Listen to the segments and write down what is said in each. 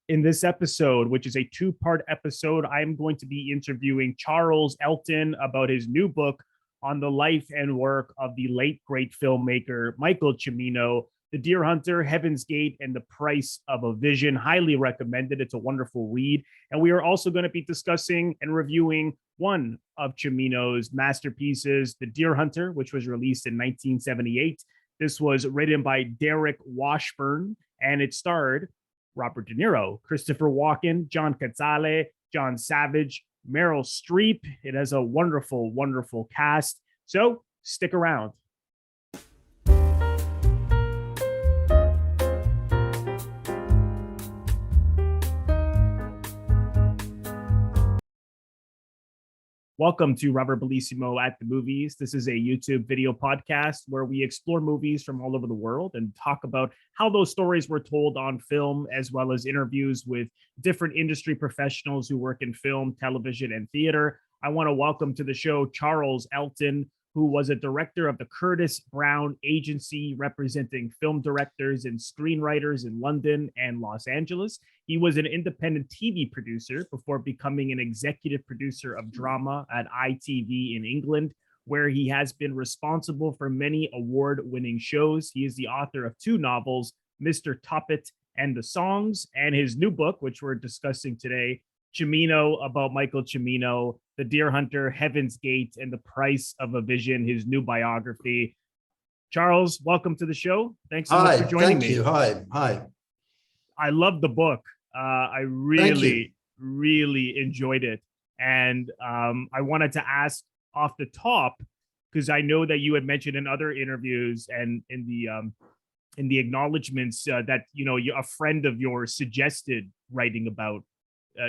In this episode, which is a two-part episode, I'm going to be interviewing Charles Elton about his new book on the life and work of the late great filmmaker Michael Cimino, The Deer Hunter, Heaven's Gate, and The Price of a Vision. Highly recommended. It's a wonderful read. And we are also going to be discussing and reviewing one of Cimino's masterpieces, The Deer Hunter, which was released in 1978. This was written by Derek Washburn, and it starred Robert De Niro, Christopher Walken, John Cazale, John Savage, Meryl Streep. It has a wonderful, wonderful cast. So stick around. Welcome to Robert Bellissimo at the Movies. This is a YouTube video podcast where we explore movies from all over the world and talk about how those stories were told on film, as well as interviews with different industry professionals who work in film, television, and theater. I want to welcome to the show Charles Elton, who was a director of the Curtis Brown Agency, representing film directors and screenwriters in London and Los Angeles. He was an independent TV producer before becoming an executive producer of drama at ITV in England, where he has been responsible for many award-winning shows. He is the author of two novels, Mr. Toppet and the Songs, and his new book, which we're discussing today, Cimino, about Michael Cimino, The Deer Hunter, Heaven's Gate, and The Price of a Vision, his new biography. Charles, welcome to the show. Thanks so much for joining me. Thank you. Hi. I love the book. I really enjoyed it. And I wanted to ask off the top, because I know that you had mentioned in other interviews and in the acknowledgements that, you know, a friend of yours suggested writing about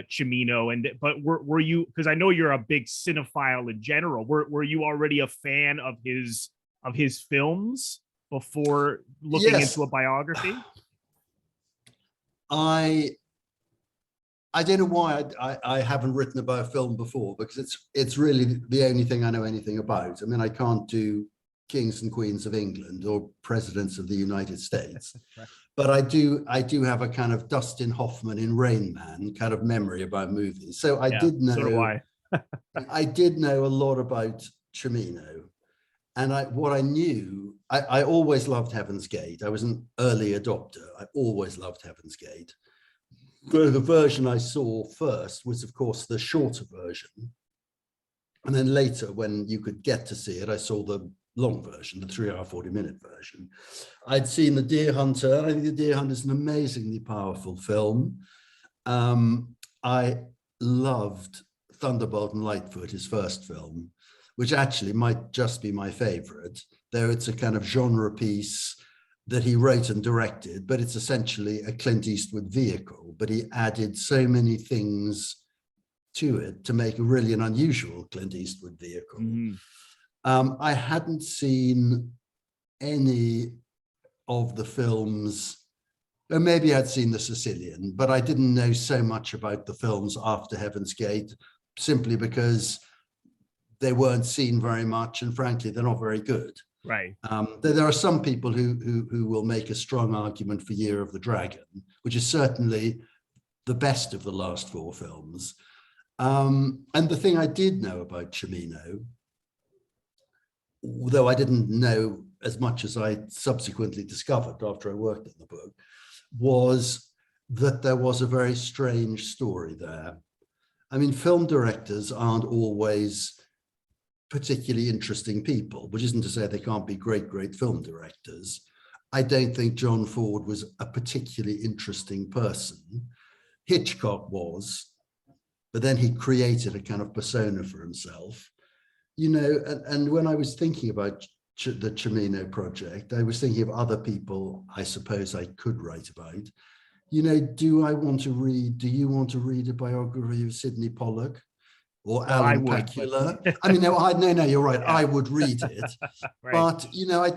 Cimino, but were you, because I know you're a big cinephile in general, were you already a fan of his films before looking into a biography? I don't know why I haven't written about a film before, because it's really the only thing I know anything about. I mean, I can't do kings and queens of England or presidents of the United States. Right. But I do have a kind of Dustin Hoffman in Rain Man kind of memory about movies. So I did know. So do I. I did know a lot about Cimino, and what I knew, I always loved Heaven's Gate. I was an early adopter. I always loved Heaven's Gate. The version I saw first was, of course, the shorter version, and then later, when you could get to see it, I saw the long version, the 3-hour, 40-minute version. I'd seen The Deer Hunter, and I think The Deer Hunter is an amazingly powerful film. I loved Thunderbolt and Lightfoot, his first film, which actually might just be my favorite, though it's a kind of genre piece that he wrote and directed, but it's essentially a Clint Eastwood vehicle, but he added so many things to it to make really an unusual Clint Eastwood vehicle. Mm-hmm. I hadn't seen any of the films, or maybe I'd seen The Sicilian, but I didn't know so much about the films after Heaven's Gate, simply because they weren't seen very much, and frankly, they're not very good. Right. There are some people who will make a strong argument for Year of the Dragon, which is certainly the best of the last four films. And the thing I did know about Cimino, though I didn't know as much as I subsequently discovered after I worked on the book, was that there was a very strange story there. I mean, film directors aren't always particularly interesting people, which isn't to say they can't be great film directors. I don't think John Ford was a particularly interesting person. Hitchcock was, but then he created a kind of persona for himself. You know, and when I was thinking about the Cimino project, I was thinking of other people I suppose I could write about. You know, do you want to read a biography of Sidney Pollack or Alan Pakula? I mean, no, you're right. Yeah. I would read it. Right. But, you know,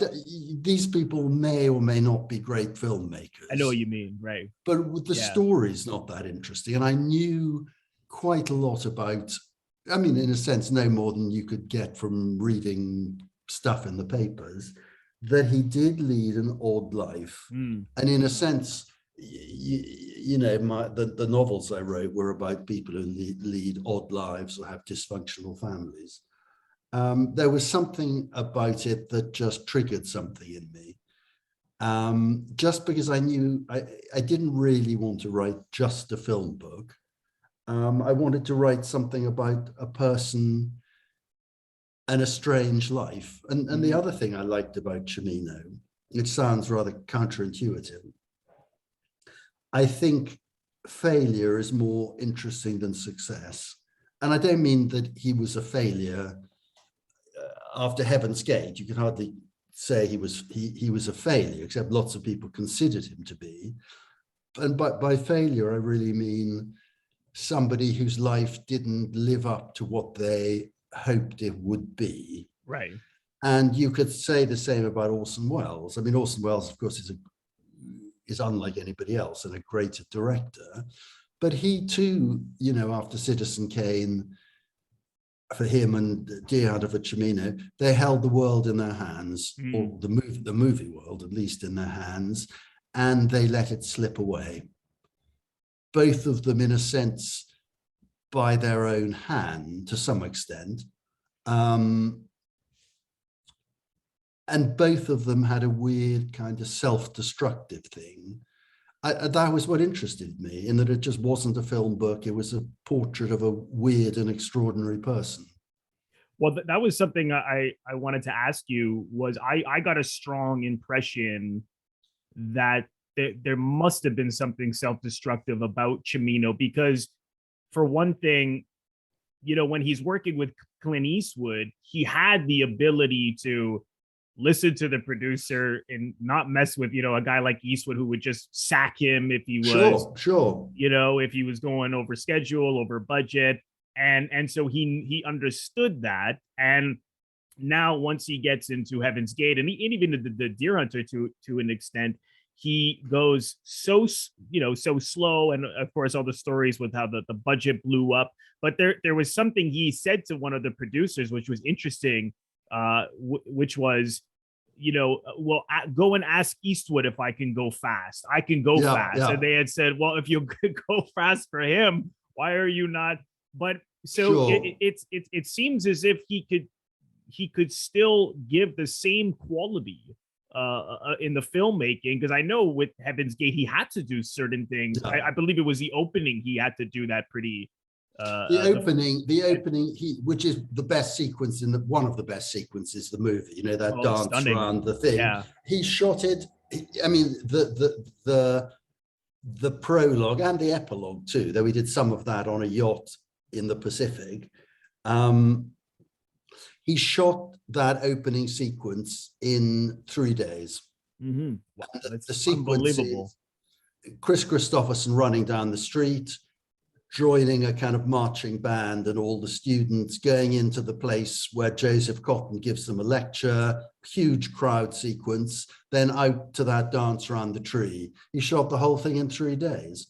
these people may or may not be great filmmakers. I know what you mean, right. But the story's not that interesting. And I knew quite a lot about, I mean, in a sense, no more than you could get from reading stuff in the papers, that he did lead an odd life. And in a sense, you know, the novels I wrote were about people who lead odd lives or have dysfunctional families. There was something about it that just triggered something in me. Just because I knew I didn't really want to write just a film book. I wanted to write something about a person and a strange life. And the other thing I liked about Cimino, it sounds rather counterintuitive, I think failure is more interesting than success. And I don't mean that he was a failure after Heaven's Gate. You can hardly say he was a failure, except lots of people considered him to be. And by failure, I really mean somebody whose life didn't live up to what they hoped it would be. Right. And you could say the same about Orson Welles. I mean, Orson Welles, of course, is unlike anybody else and a great director. But he too, you know, after Citizen Kane, for him, and Deer Hunter for Cimino, they held the world in their hands, or the movie world, at least, in their hands, and they let it slip away. Both of them, in a sense, by their own hand, to some extent. And both of them had a weird kind of self-destructive thing. That was what interested me, in that it just wasn't a film book. It was a portrait of a weird and extraordinary person. Well, that was something I wanted to ask you. Was I got a strong impression that there must have been something self-destructive about Cimino, because for one thing, you know, when he's working with Clint Eastwood, he had the ability to listen to the producer and not mess with, you know, a guy like Eastwood, who would just sack him if he was, sure, you know, if he was going over schedule, over budget. And so he understood that. And now once he gets into Heaven's Gate, and even the Deer Hunter to an extent, he goes so, you know, so slow. And of course, all the stories with how the budget blew up. But there was something he said to one of the producers, which was interesting, which was, you know, well, go and ask Eastwood if I can go fast. I can go fast. Yeah. And they had said, well, if you could go fast for him, why are you not? But so sure. It seems as if he could still give the same quality in the filmmaking, because I know with Heaven's Gate he had to do certain things. Yeah. I believe it was the opening he had to do that pretty. The opening, which is the best sequence one of the best sequences, the movie. You know, that dance stunning. Around the thing. Yeah. He shot it. I mean, the prologue and the epilogue too, though we did some of that on a yacht in the Pacific. He shot that opening sequence in 3 days. Mm-hmm. Wow, that's the sequence is Chris Christopherson running down the street, joining a kind of marching band, and all the students going into the place where Joseph Cotton gives them a lecture, huge crowd sequence, then out to that dance around the tree. He shot the whole thing in 3 days.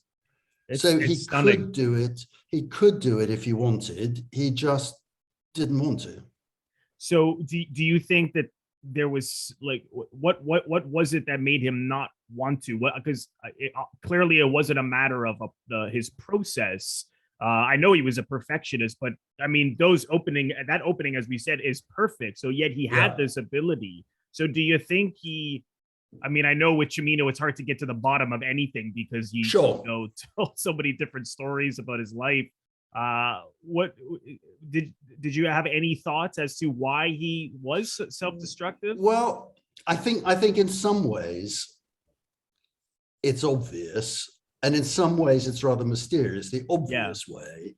So he could do it. He could do it if he wanted. He just didn't want to. So do you think that there was, like, what was it that made him not want to? Because clearly it wasn't a matter of his process. I know he was a perfectionist, but I mean, that opening, as we said, is perfect. So yet he had this ability. So do you think I mean, I know with Cimino, it's hard to get to the bottom of anything because he told so many different stories about his life. What did you have any thoughts as to why he was self-destructive? Well, I think in some ways it's obvious, and in some ways it's rather mysterious. The obvious way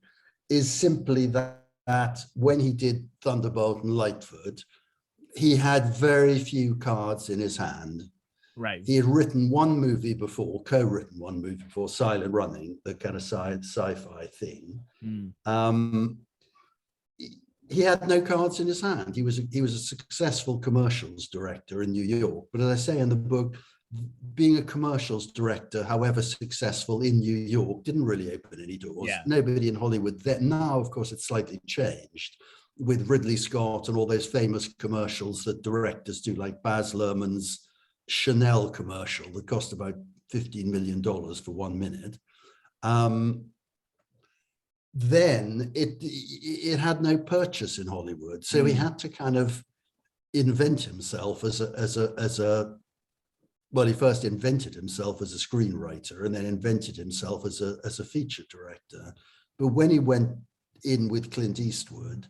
is simply that when he did Thunderbolt and Lightfoot, he had very few cards in his hand. Right. He had co-written one movie before, Silent Running, the kind of sci-fi thing. He had no cards in his hand. He was a successful commercials director in New York. But as I say in the book, being a commercials director, however successful in New York, didn't really open any doors. Yeah. Nobody in Hollywood then. Now, of course, it's slightly changed with Ridley Scott and all those famous commercials that directors do, like Baz Luhrmann's Chanel commercial that cost about $15 million for 1 minute. Then it had no purchase in Hollywood. So he had to kind of invent himself as a well, he first invented himself as a screenwriter and then invented himself as a feature director. But when he went in with Clint Eastwood,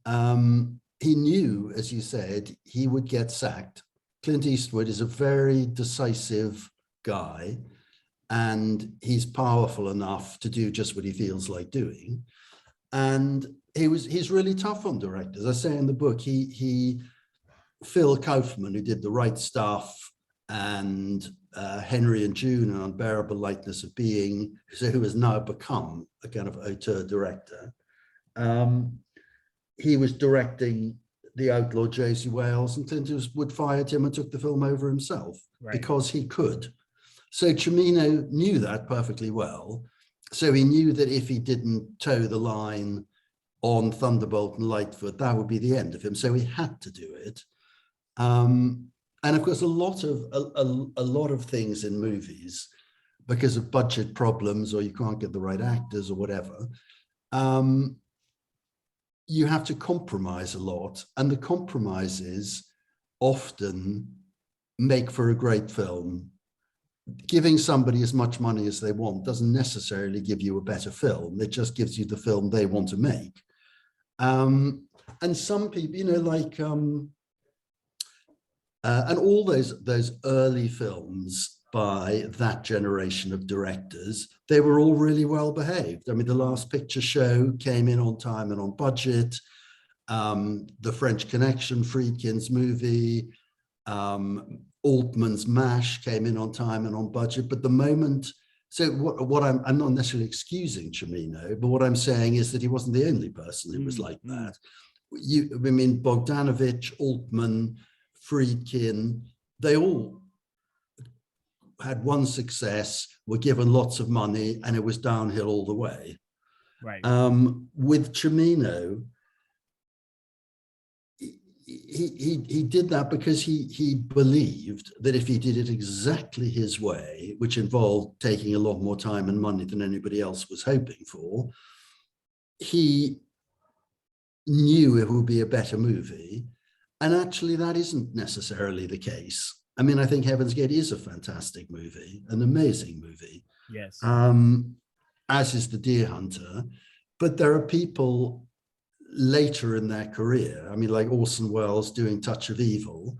he knew, as you said, he would get sacked. Clint Eastwood is a very decisive guy, and he's powerful enough to do just what he feels like doing. And he's really tough on directors. I say in the book, Phil Kaufman, who did The Right Stuff and Henry and June and Unbearable Lightness of Being, who has now become a kind of auteur director. He was directing The Outlaw Josie Wales, and Clint Eastwood fired him and took the film over himself because he could. So Cimino knew that perfectly well. So he knew that if he didn't toe the line on Thunderbolt and Lightfoot, that would be the end of him. So he had to do it. And of course, a lot of things in movies, because of budget problems or you can't get the right actors or whatever, you have to compromise a lot. And the compromises often make for a great film. Giving somebody as much money as they want doesn't necessarily give you a better film. It just gives you the film they want to make. And some people, like, and all those early films by that generation of directors, they were all really well behaved. I mean, The Last Picture Show came in on time and on budget. The French Connection, Friedkin's movie, Altman's MASH came in on time and on budget. But the moment, so what I'm not necessarily excusing Cimino, but what I'm saying is that he wasn't the only person who was like that. I mean, Bogdanovich, Altman, Friedkin, they all had one success, were given lots of money, and it was downhill all the way. Right. With Cimino, he did that because he believed that if he did it exactly his way, which involved taking a lot more time and money than anybody else was hoping for, he knew it would be a better movie. And actually, that isn't necessarily the case. I mean, I think Heaven's Gate is a fantastic movie, an amazing movie. Yes. As is The Deer Hunter. But there are people later in their career, I mean, like Orson Welles doing Touch of Evil.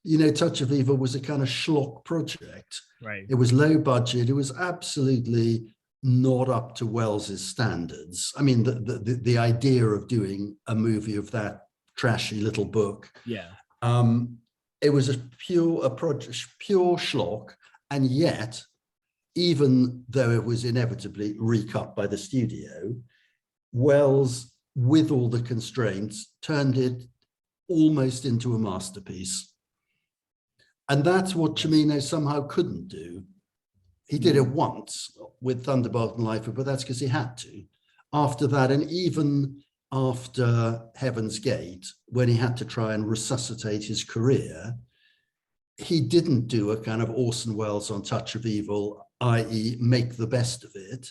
You know, Touch of Evil was a kind of schlock project. Right. It was low budget. It was absolutely not up to Welles's standards. I mean, the idea of doing a movie of that trashy little book. Yeah. It was a pure schlock, and yet, even though it was inevitably recut by the studio, Welles, with all the constraints, turned it almost into a masterpiece. And that's what Cimino somehow couldn't do. He did it once with Thunderbolt and Lightfoot, but that's because he had to. After that, and even after Heaven's Gate, when he had to try and resuscitate his career, he didn't do a kind of Orson Welles on Touch of Evil, i.e. make the best of it.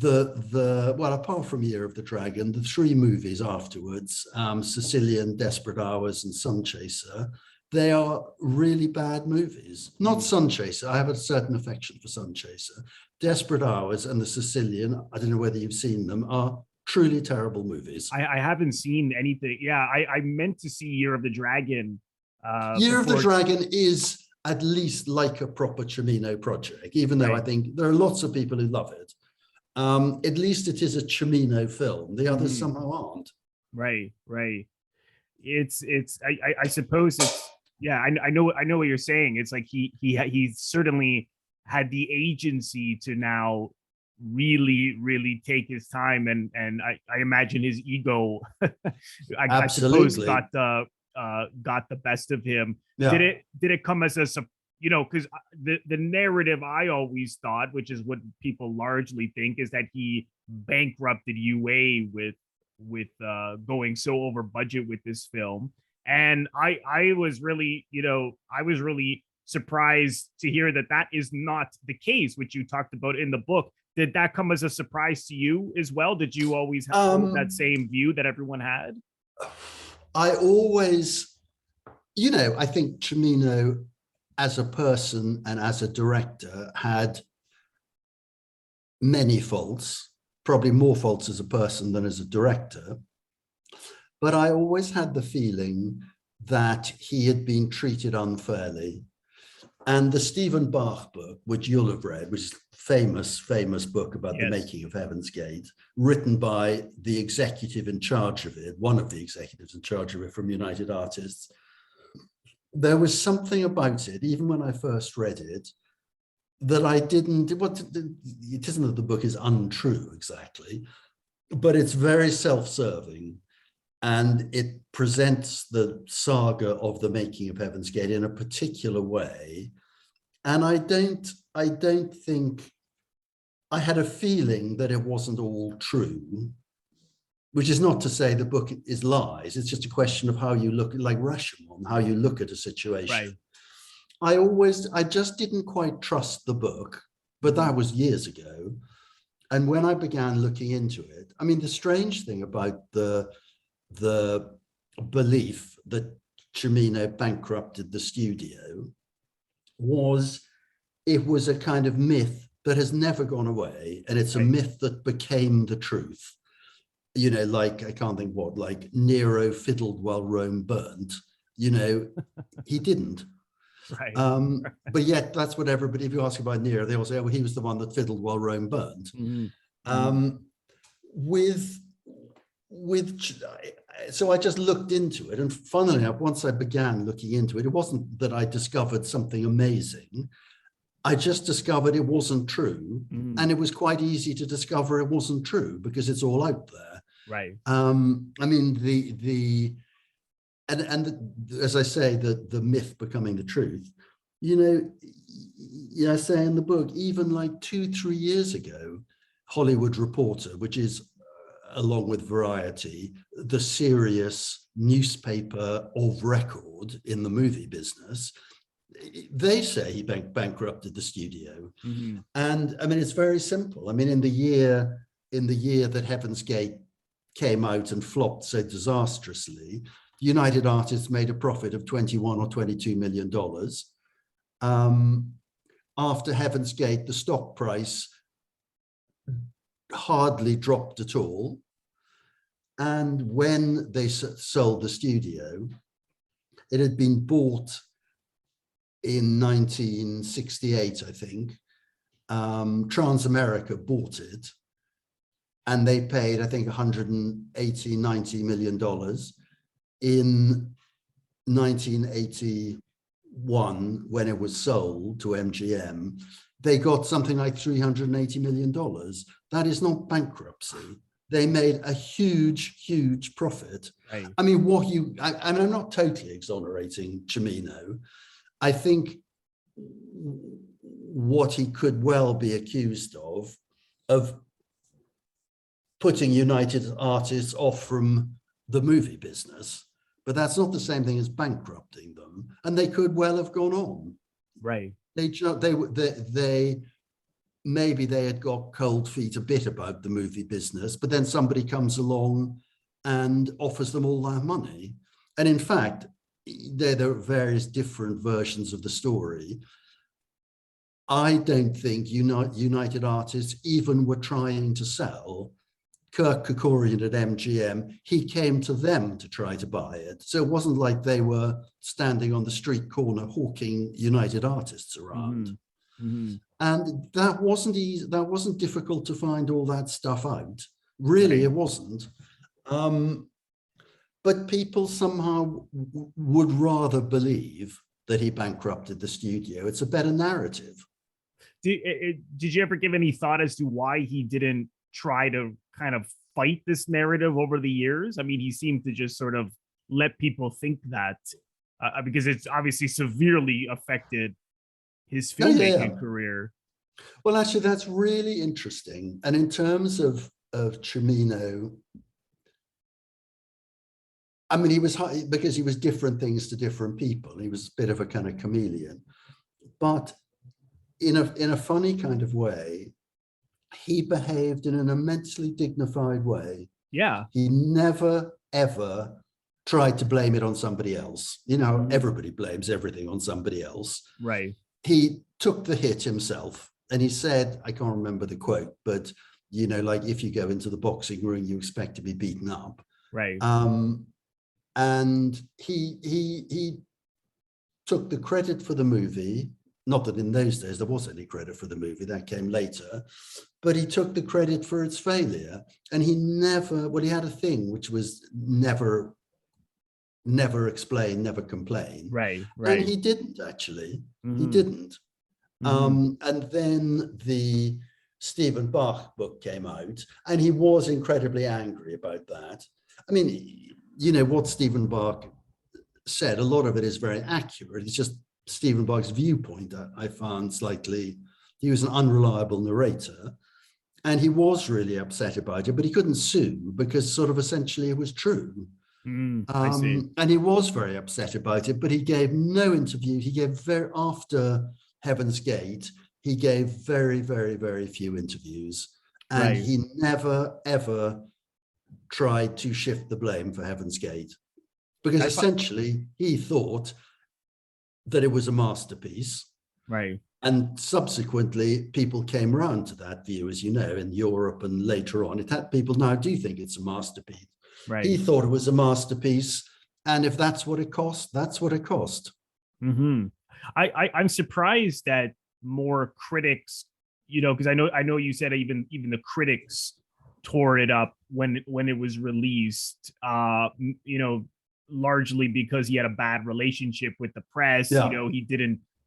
Well, apart from Year of the Dragon, the three movies afterwards, Sicilian, Desperate Hours, and Sun Chaser, they are really bad movies. Not Sun Chaser. I have a certain affection for Sun Chaser. Desperate Hours and The Sicilian, I don't know whether you've seen them, are truly terrible movies. I haven't seen anything. Yeah, I meant to see Year of the Dragon. Year of the Dragon is at least like a proper Cimino project, even though I think there are lots of people who love it. At least it is a Cimino film. The others somehow aren't. Right. I suppose it's, yeah, I know what you're saying. It's like he certainly had the agency to now really take his time, and I imagine his ego I suppose got the best of him. Yeah. Did it come as a, you know, because the narrative I always thought, which is what people largely think, is that he bankrupted UA with going so over budget with this film. And I was really, you know, I was really surprised to hear that that is not the case, which you talked about in the book. Did that come as a surprise to you as well? Did you always hold that same view that everyone had? I always, I think Cimino as a person and as a director had many faults, probably more faults as a person than as a director. But I always had the feeling that he had been treated unfairly. And the Stephen Bach book, which you'll have read, which is a famous book about the making of Heaven's Gate, written by the executive in charge of it, one of the executives in charge of it from United Artists, there was something about it, even when I first read it, that I didn't, it isn't that the book is untrue exactly, but it's very self-serving. And it presents the saga of the making of Heaven's Gate in a particular way. And I don't think, I had a feeling that it wasn't all true, which is not to say the book is lies. It's just a question of how you look, like Rashomon, how you look at a situation. Right. I just didn't quite trust the book, but that was years ago. And when I began looking into it, I mean, the strange thing about the belief that Cimino bankrupted the studio was, it was a kind of myth that has never gone away, and it's a myth that became the truth. Like, I can't think what, like Nero fiddled while Rome burnt. He didn't. Right. But yet that's what everybody, if you ask about Nero, they all say, oh, well, he was the one that fiddled while Rome burnt. So I just looked into it, and funnily enough, once I began looking into it, it wasn't that I discovered something amazing. I just discovered it wasn't true, and it was quite easy to discover it wasn't true because it's all out there. Right. I mean, as I say, the myth becoming the truth. I say in the book, even like 2-3 years ago, Hollywood Reporter, which is, along with Variety, the serious newspaper of record in the movie business, they say he bankrupted the studio. And I mean, it's very simple. I mean, in the year that Heaven's Gate came out and flopped so disastrously, United Artists made a profit of $21 or $22 million. After Heaven's Gate, the stock price hardly dropped at all. And when they sold the studio, it had been bought in 1968, I think. Transamerica bought it, and they paid, I think, $180-90 million. In 1981, when it was sold to MGM, they got something like $380 million. That is not bankruptcy. They made a huge profit. Right. I mean, I'm not totally exonerating Cimino. I think what he could well be accused of putting United Artists off from the movie business, but that's not the same thing as bankrupting them. And they could well have gone on. Right. Maybe they had got cold feet a bit about the movie business, but then somebody comes along and offers them all that money. And in fact, there are various different versions of the story. I don't think United Artists even were trying to sell. Kirk Kerkorian at MGM, he came to them to try to buy it. So it wasn't like they were standing on the street corner hawking United Artists around. And that wasn't easy. That wasn't difficult to find all that stuff out. Really, it wasn't. But people somehow would rather believe that he bankrupted the studio. It's a better narrative. Did you ever give any thought as to why he didn't try to kind of fight this narrative over the years? I mean, he seemed to just sort of let people think that because it's obviously severely affected his filmmaking career. Well, actually, that's really interesting. And in terms of Cimino, I mean, because he was different things to different people. He was a bit of a kind of chameleon. but in a funny kind of way, he behaved in an immensely dignified way. Yeah. He never, ever tried to blame it on somebody else. You know, everybody blames everything on somebody else. Right. He took the hit himself, and he said, I can't remember the quote, but, you know, like, if you go into the boxing ring, you expect to be beaten up. Right. And he took the credit for the movie. Not that in those days there was any credit for the movie, that came later, but he took the credit for its failure. And he never, well, he had a thing which was never explain, never complain. Right. And he didn't actually. He didn't. And then the Stephen Bach book came out, and he was incredibly angry about that. I mean, you know, what Stephen Bach said, a lot of it is very accurate. It's just Stephen Bach's viewpoint I found slightly, he was an unreliable narrator, and he was really upset about it, but he couldn't sue because sort of essentially it was true. I see. And he was very upset about it, but he gave no interview. He gave after Heaven's Gate, he gave very, very, very few interviews. And he never, ever tried to shift the blame for Heaven's Gate, because essentially he thought that it was a masterpiece. Right. And subsequently, people came around to that view, as you know, in Europe and later on. People now do think it's a masterpiece. Right. He thought it was a masterpiece, and if that's what it cost, that's what it cost. I'm surprised that more critics, you know, because I know you said even the critics tore it up when it was released. You know, largely because he had a bad relationship with the press. Yeah. You know,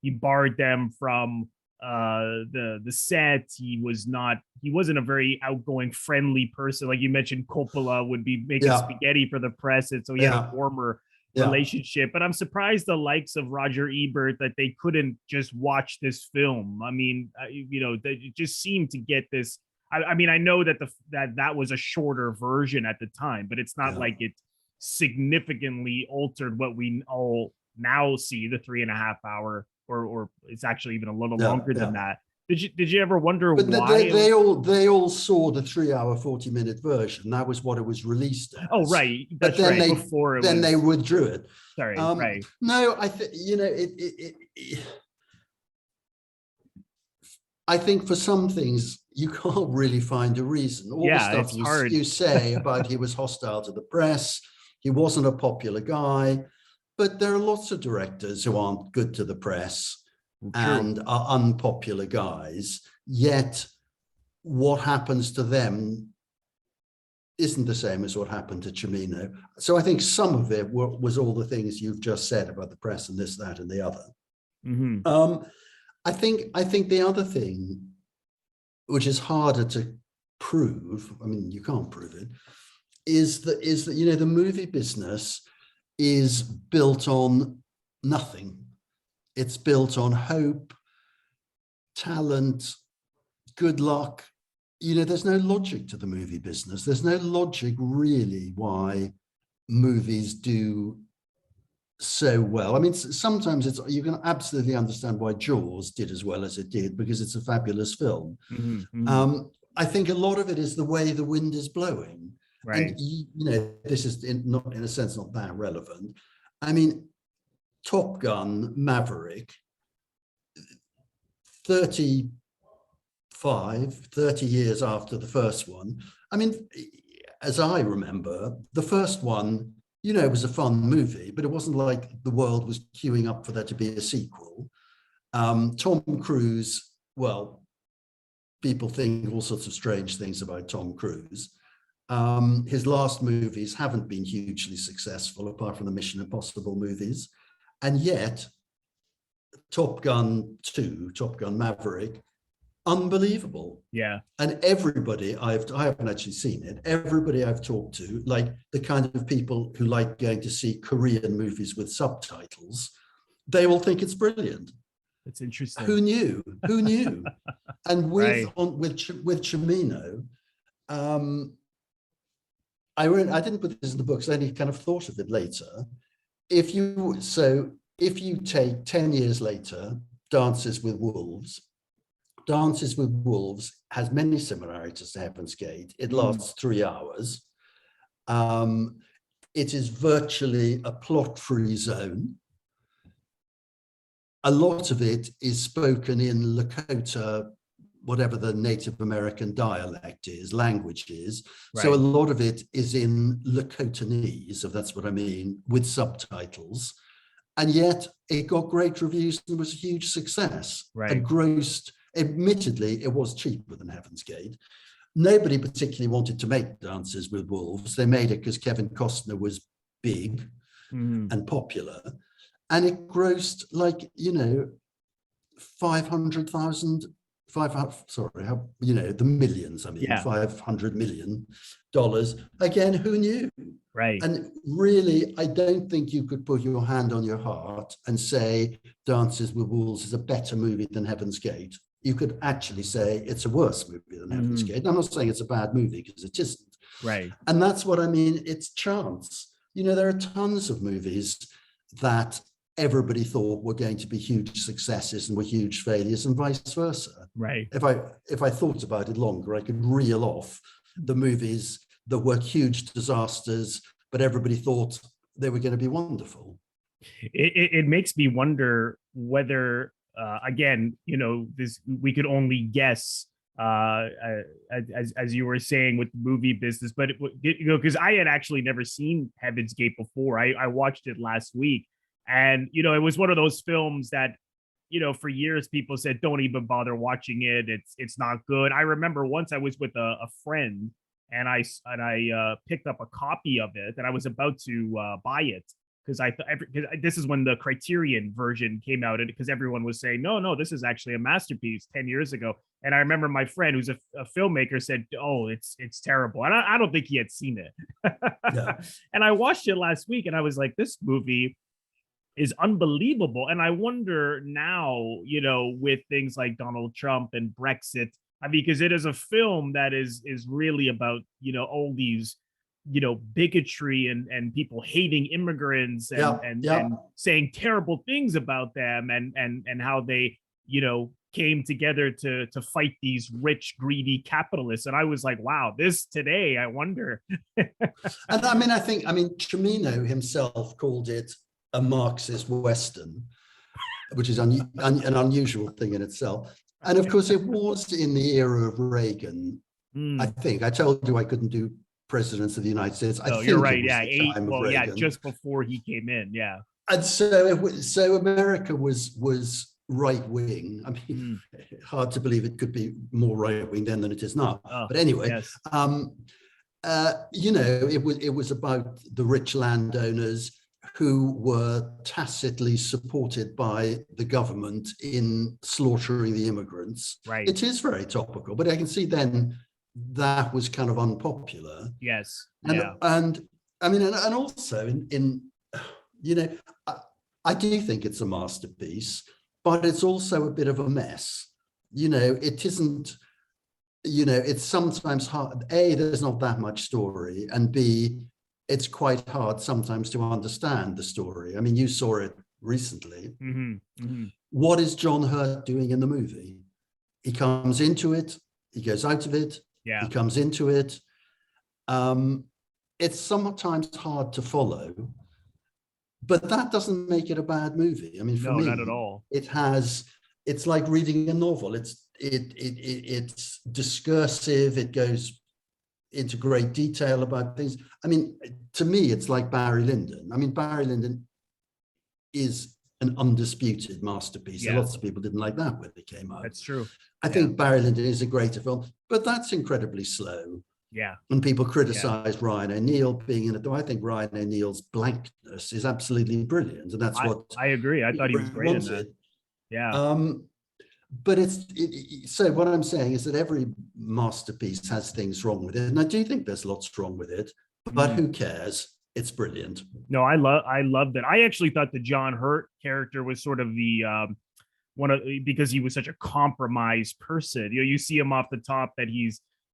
he barred them from the set. He wasn't a very outgoing, friendly person. Like you mentioned, Coppola would be making spaghetti for the press, and so he had a warmer relationship. But I'm surprised the likes of Roger Ebert that they couldn't just watch this film. I mean, you know, it just seemed to get this. I mean, I know that that was a shorter version at the time, but it's not like it significantly altered what we all now see, the 3.5 hour, or it's actually even a little longer than that. Did you ever wonder why? They all saw the 3 hour, 40-minute version. That was what it was released as. Oh, right. That's but then right. They withdrew it. Sorry. Right. No, I think, you know, I think for some things you can't really find a reason. All the stuff you say about he was hostile to the press, he wasn't a popular guy, but there are lots of directors who aren't good to the press. True. And are unpopular guys, yet what happens to them isn't the same as what happened to Cimino. So I think some of it was all the things you've just said about the press and this, that, and the other. I think the other thing, which is harder to prove, I mean, you can't prove it, is that you know, the movie business is built on nothing. It's built on hope, talent, good luck. You know, there's no logic to the movie business. There's no logic really why movies do so well. I mean, sometimes you can absolutely understand why Jaws did as well as it did, because it's a fabulous film. I think a lot of it is the way the wind is blowing. Right. And, you know, this is in a sense not that relevant. I mean, Top Gun Maverick, 30 years after the first one. I mean, as I remember, the first one, you know, it was a fun movie, but it wasn't like the world was queuing up for there to be a sequel. Tom Cruise, well, people think all sorts of strange things about Tom Cruise. His last movies haven't been hugely successful, apart from the Mission Impossible movies. And yet, Top Gun 2, Top Gun Maverick, unbelievable. Yeah. And everybody I haven't actually seen it, everybody I've talked to, like the kind of people who like going to see Korean movies with subtitles, they all think it's brilliant. It's interesting. Who knew? And with Cimino, I didn't put this in the books, I only kind of thought of it later. If you take 10 years later, Dances with Wolves. Dances with Wolves has many similarities to Heaven's Gate. It lasts 3 hours. It is virtually a plot-free zone. A lot of it is spoken in Lakota, whatever the Native American dialect is, language is. Right. So a lot of it is in Lakotanese, if that's what I mean, with subtitles. And yet it got great reviews and was a huge success. Right. And grossed, admittedly, it was cheaper than Heaven's Gate. Nobody particularly wanted to make Dances with Wolves. They made it because Kevin Costner was big and popular. And it grossed like, 500,000, the millions, $500 million. Again, who knew? Right. And really, I don't think you could put your hand on your heart and say Dances with Wolves is a better movie than Heaven's Gate. You could actually say it's a worse movie than Heaven's Gate. I'm not saying it's a bad movie because it isn't. Right. And that's what I mean. It's chance. There are tons of movies that everybody thought were going to be huge successes and were huge failures, and vice versa. Right. If I thought about it longer, I could reel off the movies that were huge disasters, but everybody thought they were going to be wonderful. It makes me wonder whether, again, this, we could only guess, as you were saying with the movie business, but because I had actually never seen Heaven's Gate before. I watched it last week, and it was one of those films that for years people said don't even bother watching it. It's not good. I remember once I was with a friend, and I picked up a copy of it, and I was about to buy it because this is when the Criterion version came out, and because everyone was saying no, this is actually a masterpiece 10 years ago. And I remember my friend, who's a filmmaker, said, "Oh, it's terrible," and I don't think he had seen it. Yeah. And I watched it last week, and I was like, this movie is unbelievable. And I wonder now, with things like Donald Trump and Brexit, because it is a film that is really about, all these, bigotry and people hating immigrants and saying terrible things about them and how they, came together to fight these rich, greedy capitalists. And I was like, wow, this today, I wonder. And I think Cimino himself called it a Marxist Western, which is an unusual thing in itself. And of course, it was in the era of Reagan. I think I told you I couldn't do presidents of the United States. I think you're right. Yeah, just before he came in. Yeah. And so America was right wing. Hard to believe it could be more right wing then than it is now. But anyway, yes. It was about the rich landowners who were tacitly supported by the government in slaughtering the immigrants. Right. It is very topical, but I can see then that was kind of unpopular. Yes. And also I do think it's a masterpiece, but it's also a bit of a mess. It isn't, it's sometimes hard. A, there's not that much story, and B, it's quite hard sometimes to understand the story. You saw it recently. What is John Hurt doing in the movie? He comes into it, he goes out of it, he comes into it. It's sometimes hard to follow, but that doesn't make it a bad movie. For me, not at all. It's like reading a novel. It's discursive. It goes into great detail about things. To me, it's like Barry Lyndon. Barry Lyndon is an undisputed masterpiece. Yeah. Lots of people didn't like that when it came out. That's true. I think Barry Lyndon is a greater film, but that's incredibly slow. Yeah. And people criticize Ryan O'Neal being in it, though I think Ryan O'Neal's blankness is absolutely brilliant. And that's what I agree. I thought he was great in that. Yeah. But so what I'm saying is that every masterpiece has things wrong with it. And I do think there's lots wrong with it, but who cares? It's brilliant. No, I loved it. I actually thought the John Hurt character was sort of the because he was such a compromised person. You see him off the top that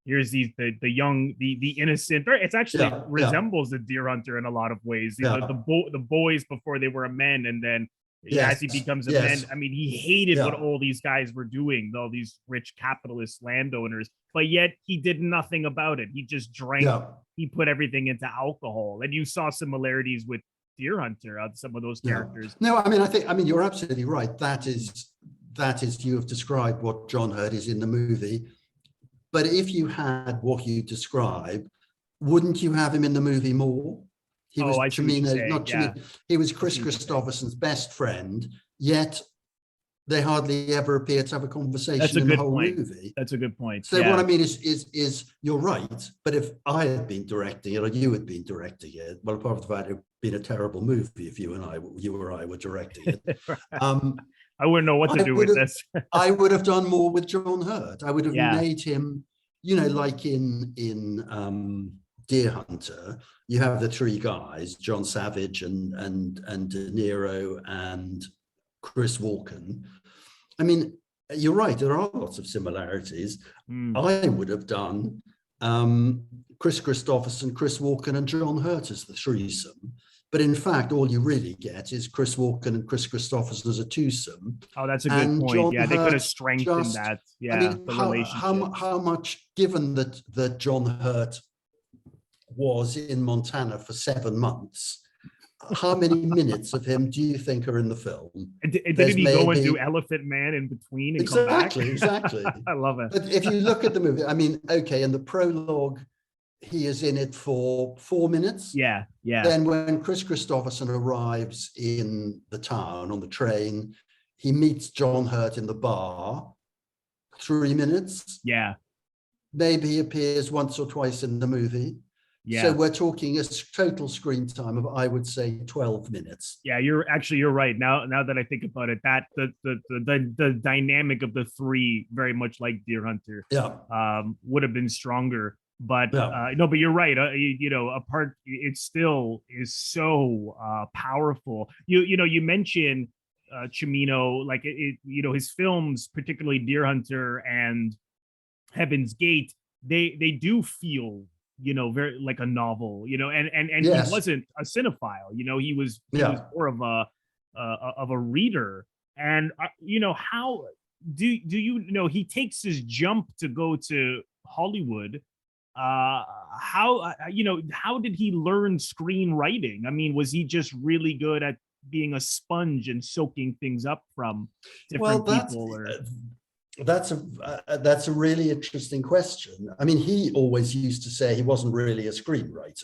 here's the young, the innocent. It's actually resembles the Deer Hunter in a lot of ways. The boys before they were men, and then as he becomes a man. I mean, he hated what all these guys were doing, all these rich capitalist landowners, but yet he did nothing about it. He just drank. He put everything into alcohol, and you saw similarities with Deer Hunter on some of those characters. No, I mean, you're absolutely right. That is, you have described what John Hurt is in the movie. But if you had what you describe, wouldn't you have him in the movie more? He was Cimino, not Cimino. He was Chris Christopherson's best friend, yet they hardly ever appear to have a conversation in the whole movie. That's a good point. So what I mean is you're right. But if I had been directing it or you had been directing it, well, apart from the fact it would have been a terrible movie if you or I were directing it. I wouldn't know what to do with this. I would have done more with John Hurt. I would have made him, like in Deer Hunter, you have the three guys, John Savage and De Niro and Chris Walken. I mean, you're right, there are lots of similarities. I would have done Chris Christopherson, Chris Walken, and John Hurt as the threesome. But in fact, all you really get is Chris Walken and Chris Christopherson as a twosome. Oh, that's a good point. John they could have strengthened that. Yeah, I mean, the relationship. How much, given that John Hurt was in Montana for 7 months, how many minutes of him do you think are in the film? Didn't he go and do Elephant Man in between and come back? Exactly. I love it. But if you look at the movie, I mean, okay, in the prologue, he is in it for 4 minutes. Yeah. Then when Chris Christopherson arrives in the town on the train, he meets John Hurt in the bar, 3 minutes. Yeah. Maybe he appears once or twice in the movie. Yeah. So we're talking a total screen time of, I would say, 12 minutes. Yeah, you're right. Now that I think about it, that the dynamic of the three, very much like Deer Hunter, would have been stronger. But no, but you're right. It still is so powerful. You mentioned Cimino, like his films, particularly Deer Hunter and Heaven's Gate, they do feel very like a novel, and yes. He wasn't a cinephile, he was more of a reader. And how do he takes his jump to go to Hollywood. How did he learn screenwriting? I mean, was he just really good at being a sponge and soaking things up from different people? That's a really interesting question. I mean, he always used to say he wasn't really a screenwriter.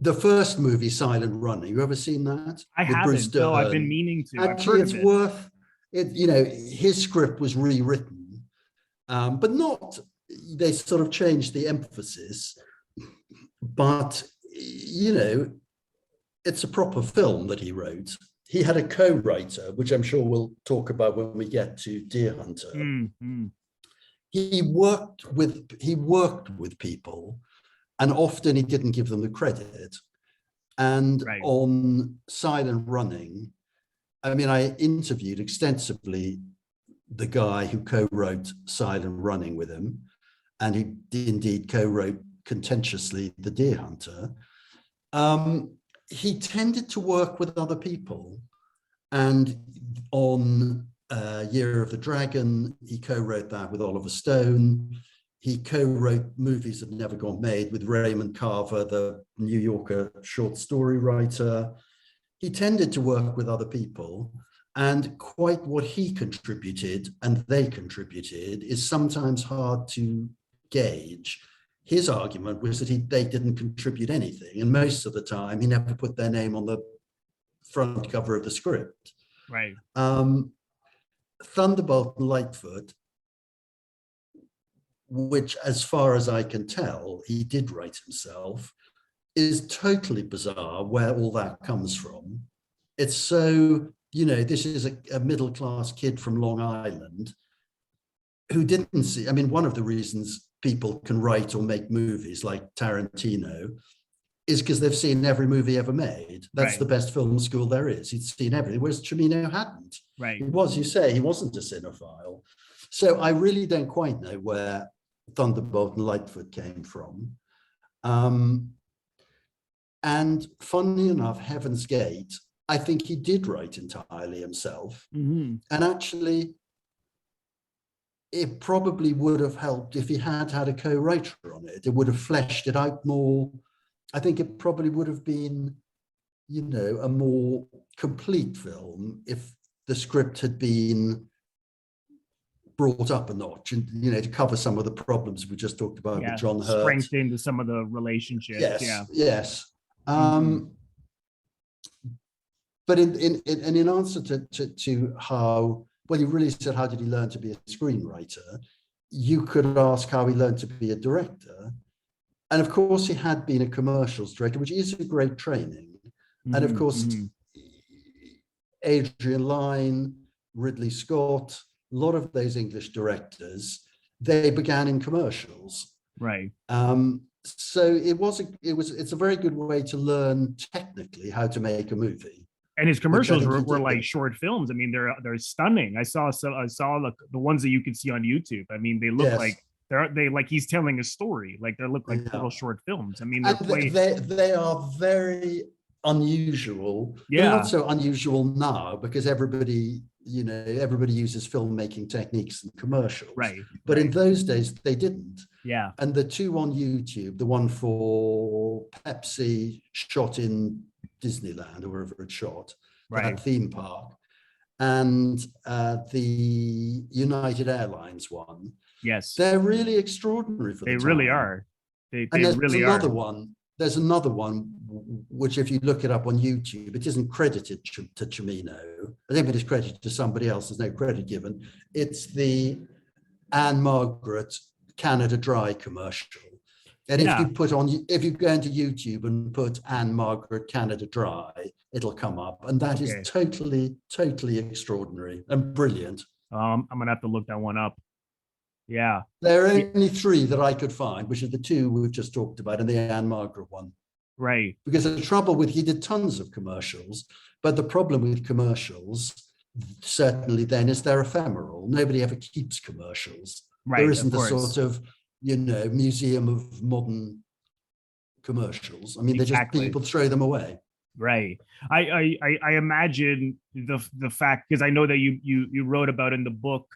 The first movie, Silent Running, you ever seen that? I haven't. No, I've been meaning to. Actually, it's worth it. His script was rewritten, but not. They sort of changed the emphasis, but it's a proper film that he wrote. He had a co-writer, which I'm sure we'll talk about when we get to Deer Hunter. Mm-hmm. He worked with people, and often he didn't give them the credit. And on Silent Running, I mean, I interviewed extensively the guy who co-wrote Silent Running with him, and he indeed co-wrote contentiously The Deer Hunter. He tended to work with other people, and on Year of the Dragon, he co-wrote that with Oliver Stone. He co-wrote movies that never got made with Raymond Carver, the New Yorker short story writer. He tended to work with other people, and quite what he contributed and they contributed is sometimes hard to gauge. His argument was that they didn't contribute anything, and most of the time he never put their name on the front cover of the script. Right. Thunderbolt and Lightfoot, which, as far as I can tell, he did write himself, is totally bizarre where all that comes from. It's so, this is a middle-class kid from Long Island who didn't see, I mean, one of the reasons people can write or make movies like Tarantino is because they've seen every movie ever made. That's the best film school there is. He'd seen everything, whereas Cimino hadn't. Right. He was, you say, he wasn't a cinephile. So I really don't quite know where Thunderbolt and Lightfoot came from. And funnily enough, Heaven's Gate, I think he did write entirely himself. Mm-hmm. And actually, it probably would have helped if he had had a co-writer on it. It would have fleshed it out more. I think it probably would have been, you know, a more complete film if the script had been brought up a notch and, you know, to cover some of the problems we just talked about with John Hurt. Strengthened some of the relationships. Yes, yes. But in answer to how, well, you really said, how did he learn to be a screenwriter? You could ask how he learned to be a director. And of course, he had been a commercials director, which is a great training. And of course, Adrian Lyne, Ridley Scott, a lot of those English directors, they began in commercials. Right. So it's a very good way to learn technically how to make a movie. And his commercials were like short films. I mean, they're stunning. I saw the ones that you can see on YouTube. I mean, they look like they like he's telling a story. Like they look like little short films. I mean, they are very unusual. Yeah, they're not so unusual now because everybody uses filmmaking techniques in commercials. Right. But in those days, they didn't. Yeah. And the two on YouTube, the one for Pepsi shot in Disneyland or wherever it shot, that theme park, and the United Airlines one. Yes, they're really extraordinary for the time. They really are. They really are. There's another one, which if you look it up on YouTube, it isn't credited to Cimino. I think it is credited to somebody else. There's no credit given. It's the Anne Margaret Canada Dry commercial. And if you go into YouTube and put Anne Margaret Canada Dry, it'll come up. And that is totally, totally extraordinary and brilliant. I'm going to have to look that one up. Yeah. There are only three that I could find, which are the two we've just talked about and the Anne Margaret one. Right. Because the trouble with, he did tons of commercials, but the problem with commercials, certainly then, is they're ephemeral. Nobody ever keeps commercials. Right. There isn't a sort of, museum of modern commercials. I mean, they just, people throw them away. Right. I imagine the fact, because I know that you wrote about in the book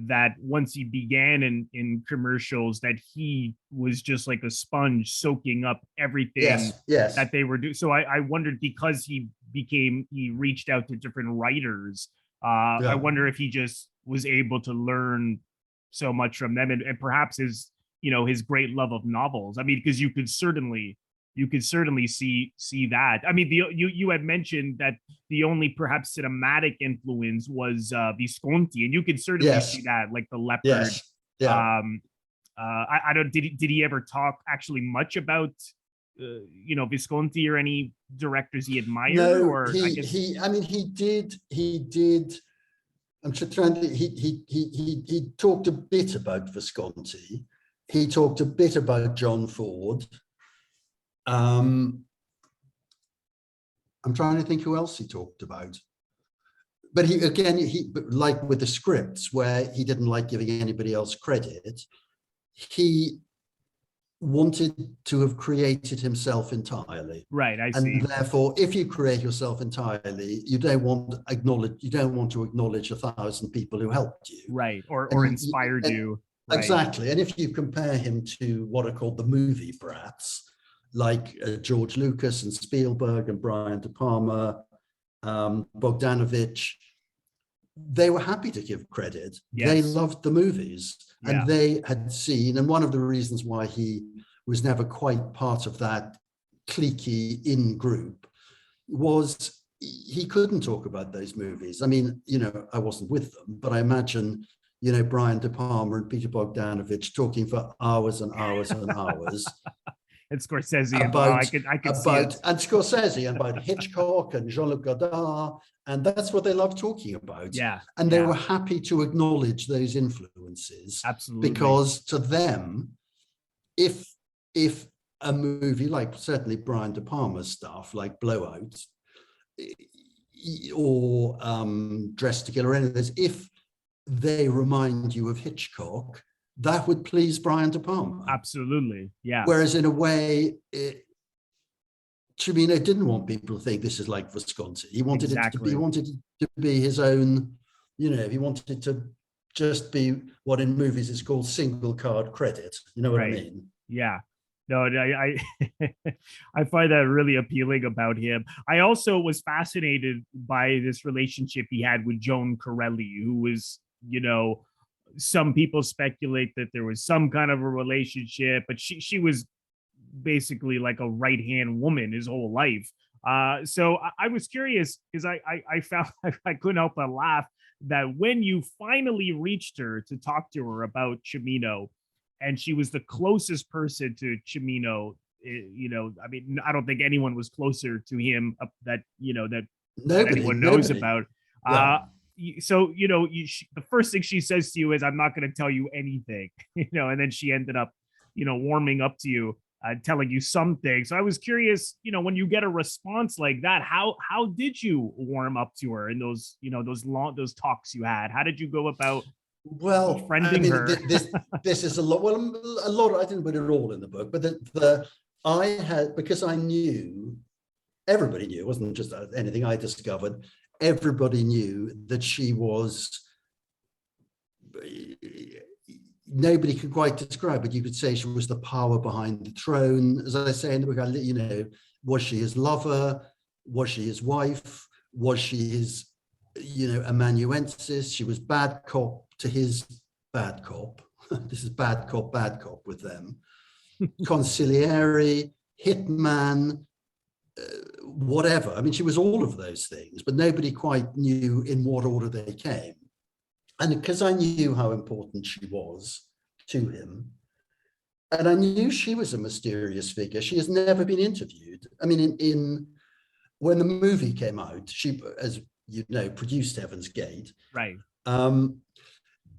that once he began in commercials, that he was just like a sponge soaking up everything that they were doing. So I wondered, because he reached out to different writers, I wonder if he just was able to learn so much from them, and perhaps his great love of novels. I mean, because you could certainly see that. I mean, you had mentioned that the only perhaps cinematic influence was Visconti, and you could certainly see that, like the Leopard. Yes. Yeah. I don't. Did he ever talk actually much about Visconti or any directors he admired? No, or he did. I'm just trying to. He talked a bit about Visconti. He talked a bit about John Ford. I'm trying to think who else he talked about. But he like with the scripts, where he didn't like giving anybody else credit, he wanted to have created himself entirely. Right, I see. And therefore, if you create yourself entirely, you don't want to acknowledge 1,000 people who helped you. Right, or inspired you. Right. Exactly. And if you compare him to what are called the movie brats, like George Lucas and Spielberg and Brian De Palma, Bogdanovich, they were happy to give credit. Yes. They loved the movies, and they had seen, and one of the reasons why he was never quite part of that cliquey in group was he couldn't talk about those movies. I mean, I wasn't with them, but I imagine, Brian De Palma and Peter Bogdanovich talking for hours and hours and hours. And Scorsese about, I could see it. And Scorsese and about Hitchcock and Jean-Luc Godard, and that's what they love talking about. Yeah, and they were happy to acknowledge those influences. Absolutely, because to them, if a movie like certainly Brian De Palma's stuff, like Blowout, or Dressed to Kill, or any of this, if they remind you of Hitchcock, that would please Brian De Palma. Absolutely, yeah. Whereas in a way, Cimino didn't want people to think this is like Visconti. He wanted it to be, Exactly. he wanted it to be his own, you know, he wanted it to just be what in movies is called single card credit. You know what I mean? Yeah. No, I I find that really appealing about him. I also was fascinated by this relationship he had with Joan Corelli, who was, you know, some people speculate that there was some kind of a relationship, but she was basically like a right hand woman his whole life. So I was curious because I found I couldn't help but laugh that when you finally reached her to talk to her about Cimino, and she was the closest person to Cimino. You know, I mean, I don't think anyone was closer to him that you know that anyone knows about. Yeah. So you know, the first thing she says to you is, "I'm not going to tell you anything," you know, and then she ended up, you know, warming up to you, telling you something. So I was curious, you know, when you get a response like that, how did you warm up to her in those, you know, those talks you had? How did you go about Well, I befriending mean, her? this is a lot. Well, a lot. I didn't put it all in the book, but I had, because I knew, everybody knew, it wasn't just anything I discovered. Everybody knew that she was. Nobody could quite describe it. You could say she was the power behind the throne. As I say in the book, you know, was she his lover? Was she his wife? Was she his, you know, amanuensis? She was bad cop to his bad cop. This is bad cop with them. Consigliere, hitman, whatever. I mean, she was all of those things, but nobody quite knew in what order they came. And because I knew how important she was to him, and I knew she was a mysterious figure, she has never been interviewed. I mean, in when the movie came out, she, as you know, produced Heaven's Gate. Right.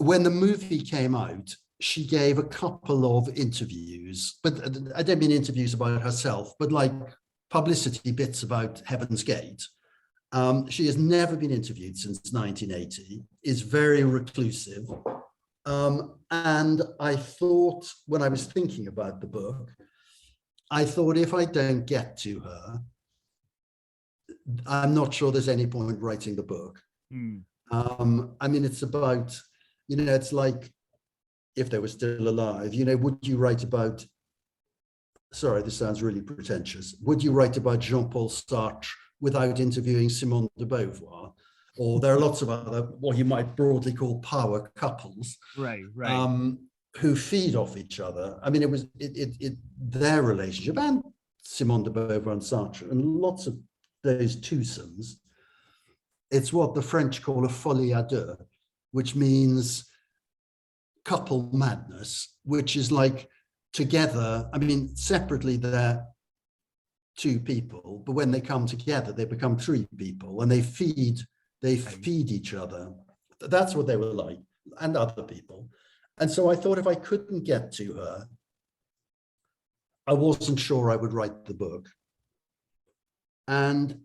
When the movie came out, she gave a couple of interviews, but I don't mean interviews about herself, but like publicity bits about Heaven's Gate. She has never been interviewed since 1980, is very reclusive. And I thought, when I was thinking about the book, I thought if I don't get to her, I'm not sure there's any point writing the book. I mean, it's about, you know, it's like if they were still alive, you know, would you write about, sorry, this sounds really pretentious, would you write about Jean-Paul Sartre without interviewing Simone de Beauvoir? Or there are lots of other, what you might broadly call power couples, Right. who feed off each other. I mean, it was their relationship, and Simone de Beauvoir and Sartre, and lots of those twosomes. It's what the French call a folie à deux, which means couple madness, which is like together. I mean, separately they're two people, but when they come together, they become three people, and they feed each other. That's what they were like, and other people. And so I thought if I couldn't get to her, I wasn't sure I would write the book. And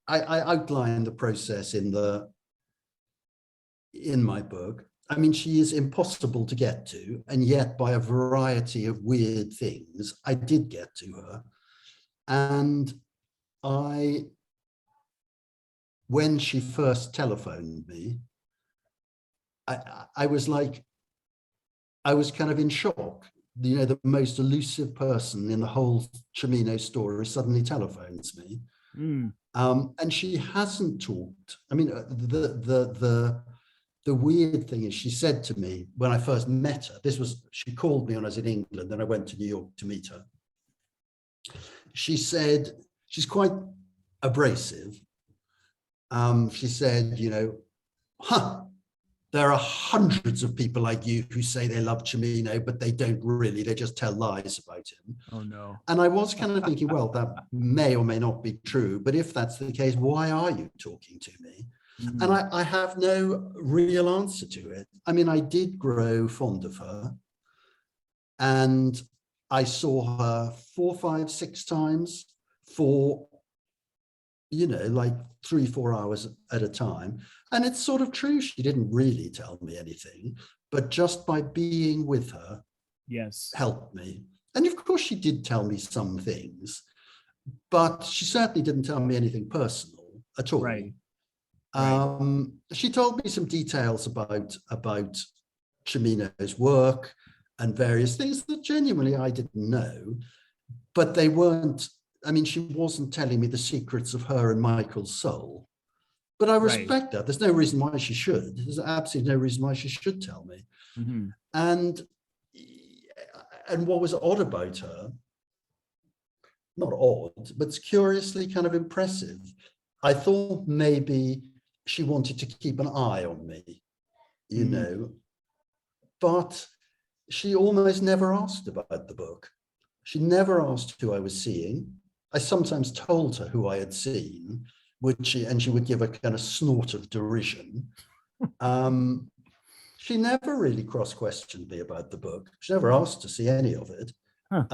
I outlined the process in my book. I mean, she is impossible to get to, and yet by a variety of weird things, I did get to her. And when she first telephoned me, I was like, I was kind of in shock. You know, the most elusive person in the whole Cimino story suddenly telephones me. And she hasn't talked. I mean, the weird thing is, she said to me when I first met her, she called me when I was in England, then I went to New York to meet her. She said, she's quite abrasive. She said, you know, there are hundreds of people like you who say they love Cimino, but they don't really, they just tell lies about him. Oh, no. And I was kind of thinking, well, that may or may not be true, but if that's the case, why are you talking to me? And I have no real answer to it. I mean, I did grow fond of her, and I saw her 4, 5, 6 times for, you know, like 3, 4 hours at a time. And it's sort of true, she didn't really tell me anything, but just by being with her, yes, helped me. And of course she did tell me some things, but she certainly didn't tell me anything personal at all. Right. Right. She told me some details about Cimino's work and various things that genuinely I didn't know, but they weren't, I mean, she wasn't telling me the secrets of her and Michael's soul. But I Right. respect that. There's no reason why she should. There's absolutely no reason why she should tell me. Mm-hmm. And what was odd about her, not odd, but curiously kind of impressive, I thought maybe she wanted to keep an eye on me, you know, but she almost never asked about the book. She never asked who I was seeing. I sometimes told her who I had seen, and she would give a kind of snort of derision. She never really cross-questioned me about the book. She never asked to see any of it. Huh.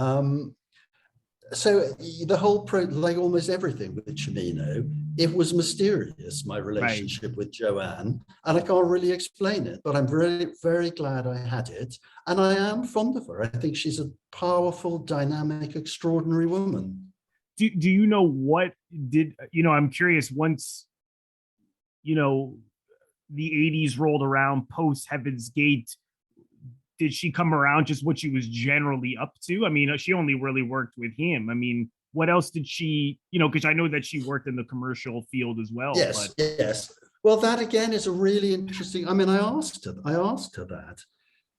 So the whole like almost everything with Cimino, it was mysterious, my relationship with Joanne, and I can't really explain it, but I'm very, very glad I had it. And I am fond of her. I think she's a powerful, dynamic, extraordinary woman. Do you know what did, I'm curious, once, the 80s rolled around post Heaven's Gate, did she come around just what she was generally up to? I mean, she only really worked with him. I mean, what else did she, because I know that she worked in the commercial field as well. Yes, but... yes. Well, that again is a really interesting, I mean, I asked her that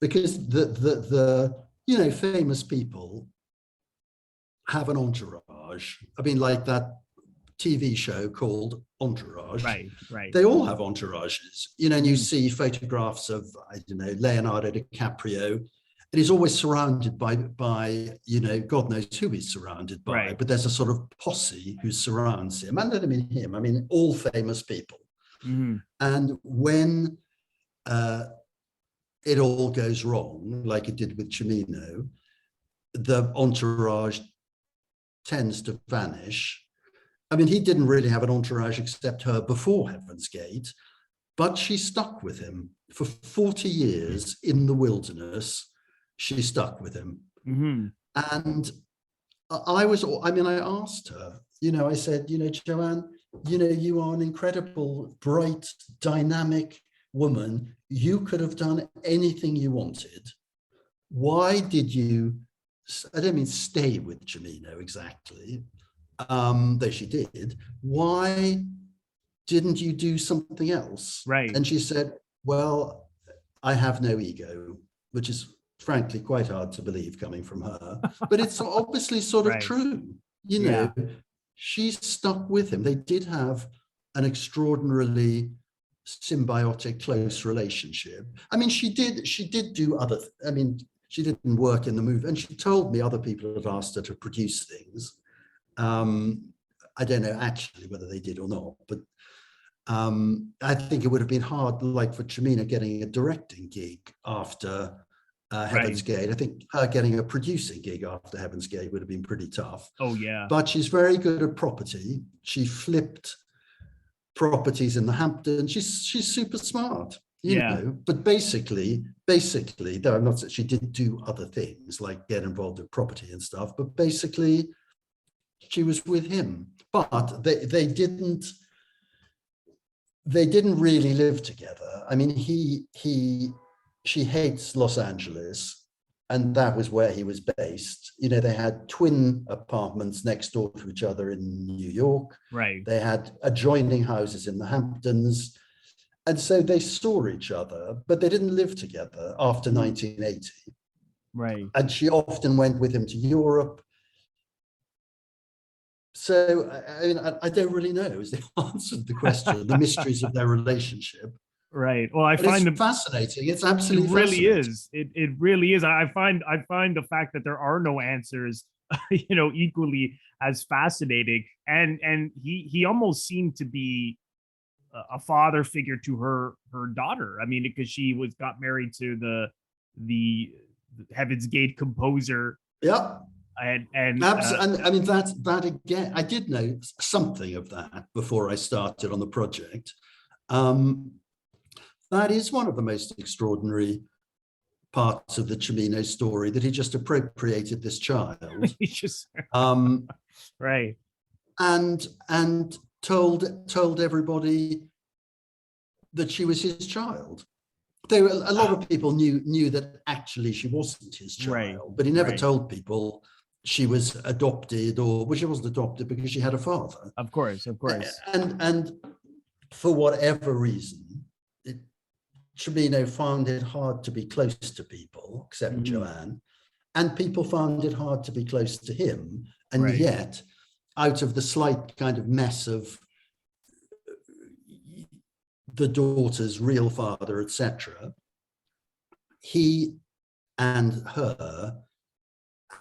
because the famous people have an entourage. I mean, like that TV show called Entourage. Right. They all have entourages, and you see photographs of, I don't know, Leonardo DiCaprio, and he's always surrounded by God knows who he's surrounded by, right. But there's a sort of posse who surrounds him. And I don't mean him, I mean all famous people. Mm-hmm. And when it all goes wrong, like it did with Cimino, the entourage tends to vanish. I mean, he didn't really have an entourage except her before Heaven's Gate, but she stuck with him for 40 years in the wilderness. She stuck with him. Mm-hmm. And I asked her, I said, Joanne, you are an incredible, bright, dynamic woman. You could have done anything you wanted. Why did you, I don't mean stay with Cimino exactly, though she did. Why didn't you do something else? Right. And she said, well, I have no ego, which is frankly quite hard to believe coming from her, but it's obviously sort of true. She stuck with him. They did have an extraordinarily symbiotic, close relationship. I mean, she did do other, she didn't work in the movie, and she told me other people had asked her to produce things. I don't know actually whether they did or not, but I think it would have been hard, like for Cimino getting a directing gig after Heaven's Gate. I think her getting a producing gig after Heaven's Gate would have been pretty tough. Oh, yeah. But she's very good at property. She flipped properties in the Hamptons. She's super smart, you know. But basically, though I'm not saying she did do other things like get involved in property and stuff, but basically she was with him. But they didn't really live together. I mean, she hates Los Angeles, and that was where he was based. They had twin apartments next door to each other in New York. Right. They had adjoining houses in the Hamptons. And so they saw each other, but they didn't live together after 1980. Right. And she often went with him to Europe. So, I don't really know is the answer to the question, the mysteries of their relationship. Right. Well, I find it fascinating. It's absolutely fascinating. It really is. I find the fact that there are no answers, equally as fascinating. And he almost seemed to be a father figure to her daughter. I mean, because she got married to the Heaven's Gate composer. Yeah. And I mean that again, I did know something of that before I started on the project. That is one of the most extraordinary parts of the Cimino story, that he just appropriated this child. Right. and told everybody that she was his child. Though a lot of people knew that actually she wasn't his child, Right. but he never Right. told people she was adopted, or well, she wasn't adopted because she had a father. Of course. Of course. And for whatever reason, Cimino found it hard to be close to people, except Joanne, and people found it hard to be close to him. And Right. yet, out of the slight kind of mess of the daughter's real father, etc., he and her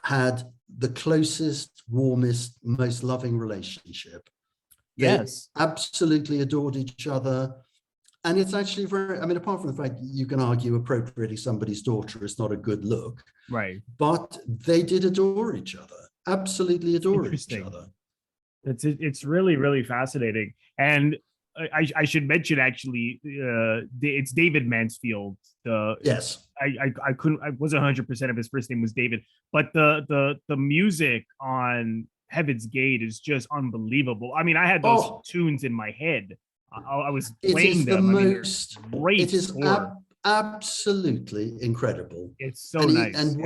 had the closest, warmest, most loving relationship. Yes. They absolutely adored each other. And it's actually very, I mean, apart from the fact you can argue appropriating somebody's daughter is not a good look, Right. but they did adore each other, absolutely adore each other. It's really, really fascinating. And I should mention, actually, it's David Mansfield. Yes. I couldn't, I wasn't 100% of his first name was David, but the music on Heaven's Gate is just unbelievable. I mean, I had those tunes in my head. I was playing them. Great. It is absolutely incredible. It's so nice. And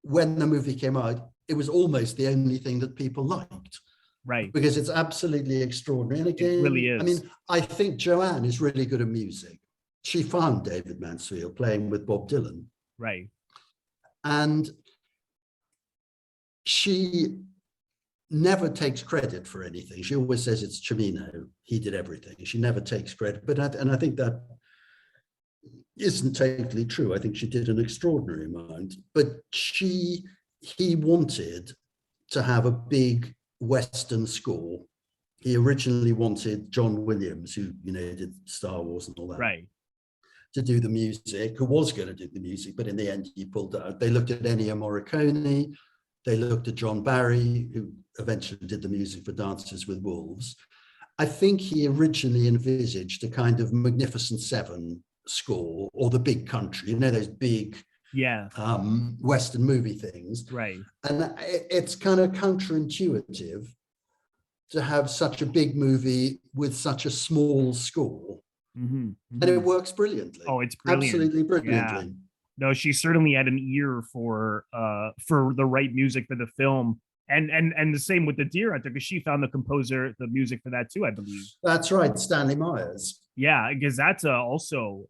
when the movie came out, it was almost the only thing that people liked. Right. Because it's absolutely extraordinary. And again, it really is. I mean, I think Joanne is really good at music. She found David Mansfield playing with Bob Dylan. Right. And she never takes credit for anything. She always says it's Cimino. He did everything. She never takes credit. And I think that isn't totally true. I think she did an extraordinary amount. But he wanted to have a big Western score. He originally wanted John Williams, who, you know, did Star Wars and all that, right, to do the music, who was going to do the music, but in the end he pulled out. They looked at Ennio Morricone, they looked at John Barry, who eventually did the music for Dances with Wolves. I think he originally envisaged a kind of Magnificent Seven score, or the Big Country, you know, those big Western movie things. Right. And it's kind of counterintuitive to have such a big movie with such a small score. Mm-hmm, mm-hmm. And it works brilliantly. Oh, it's brilliant. Absolutely brilliantly. Yeah. No, she certainly had an ear for the right music for the film. And the same with the Deer Hunter, because she found the music for that too, I believe. That's right, Stanley Myers. Yeah, because that's also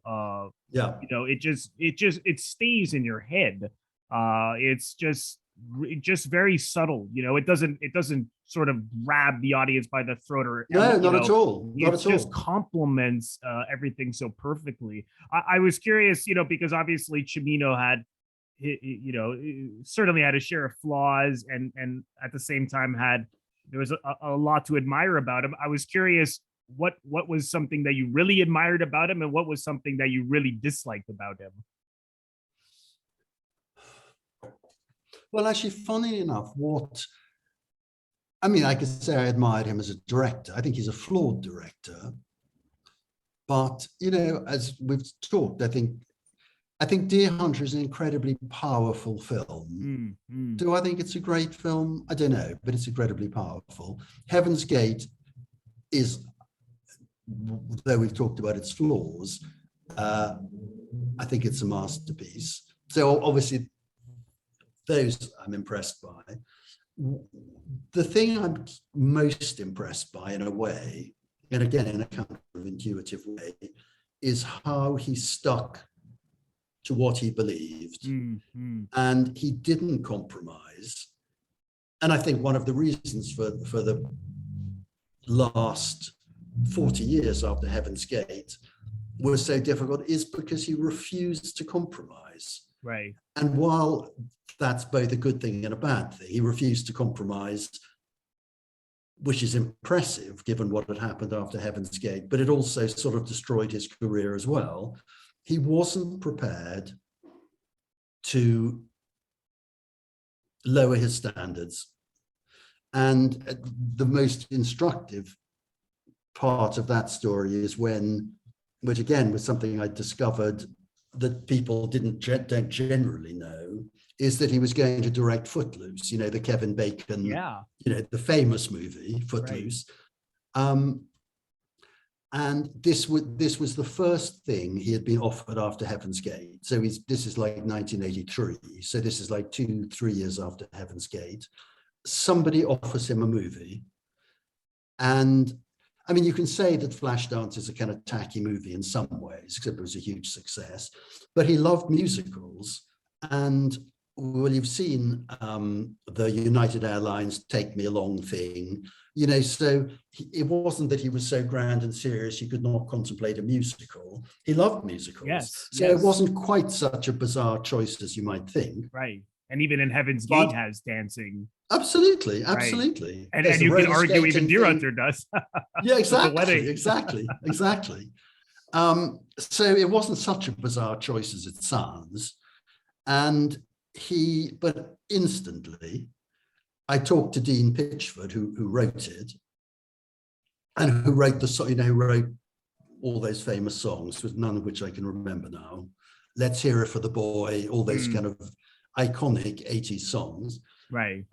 you know, it stays in your head. It's just very subtle, you know. It doesn't sort of grab the audience by the throat, or not at all. Not at all. It just complements everything so perfectly. I was curious, you know, because obviously Cimino had, you know, certainly had a share of flaws, and at the same time there was a lot to admire about him. I was curious, what was something that you really admired about him, and what was something that you really disliked about him? Well, actually, funny enough, I could say I admired him as a director. I think he's a flawed director. But, you know, as we've talked, I think Deer Hunter is an incredibly powerful film. Mm-hmm. Do I think it's a great film? I don't know, but it's incredibly powerful. Heaven's Gate is, though we've talked about its flaws, I think it's a masterpiece. So obviously, those I'm impressed by. The thing I'm most impressed by, in a way, and again in a counterintuitive way, is how he stuck to what he believed, and he didn't compromise. And I think one of the reasons for the last 40 years after Heaven's Gate was so difficult is because he refused to compromise. Right. And while that's both a good thing and a bad thing, he refused to compromise, which is impressive given what had happened after Heaven's Gate, but it also sort of destroyed his career as well. He wasn't prepared to lower his standards. And the most instructive part of that story is which again was something I discovered that people don't generally know, is that he was going to direct Footloose, the Kevin Bacon, the famous movie Footloose. Right. And this was the first thing he had been offered after Heaven's Gate. So this is like 1983. So this is like 2-3 years after Heaven's Gate. Somebody offers him a movie. And I mean, you can say that Flashdance is a kind of tacky movie in some ways, except it was a huge success. But he loved musicals. And well, you've seen the United Airlines Take Me Along thing, so it wasn't that he was so grand and serious he could not contemplate a musical. He loved musicals. Yes. So it wasn't quite such a bizarre choice as you might think. Right. And even in Heaven's Gate has dancing. Absolutely. And you can argue even Deer Hunter does. Yeah, exactly. So it wasn't such a bizarre choice as it sounds. But instantly, I talked to Dean Pitchford, who wrote it, and who wrote who wrote all those famous songs, with none of which I can remember now. Let's Hear It for the Boy, all those kind of iconic 80s songs. Right.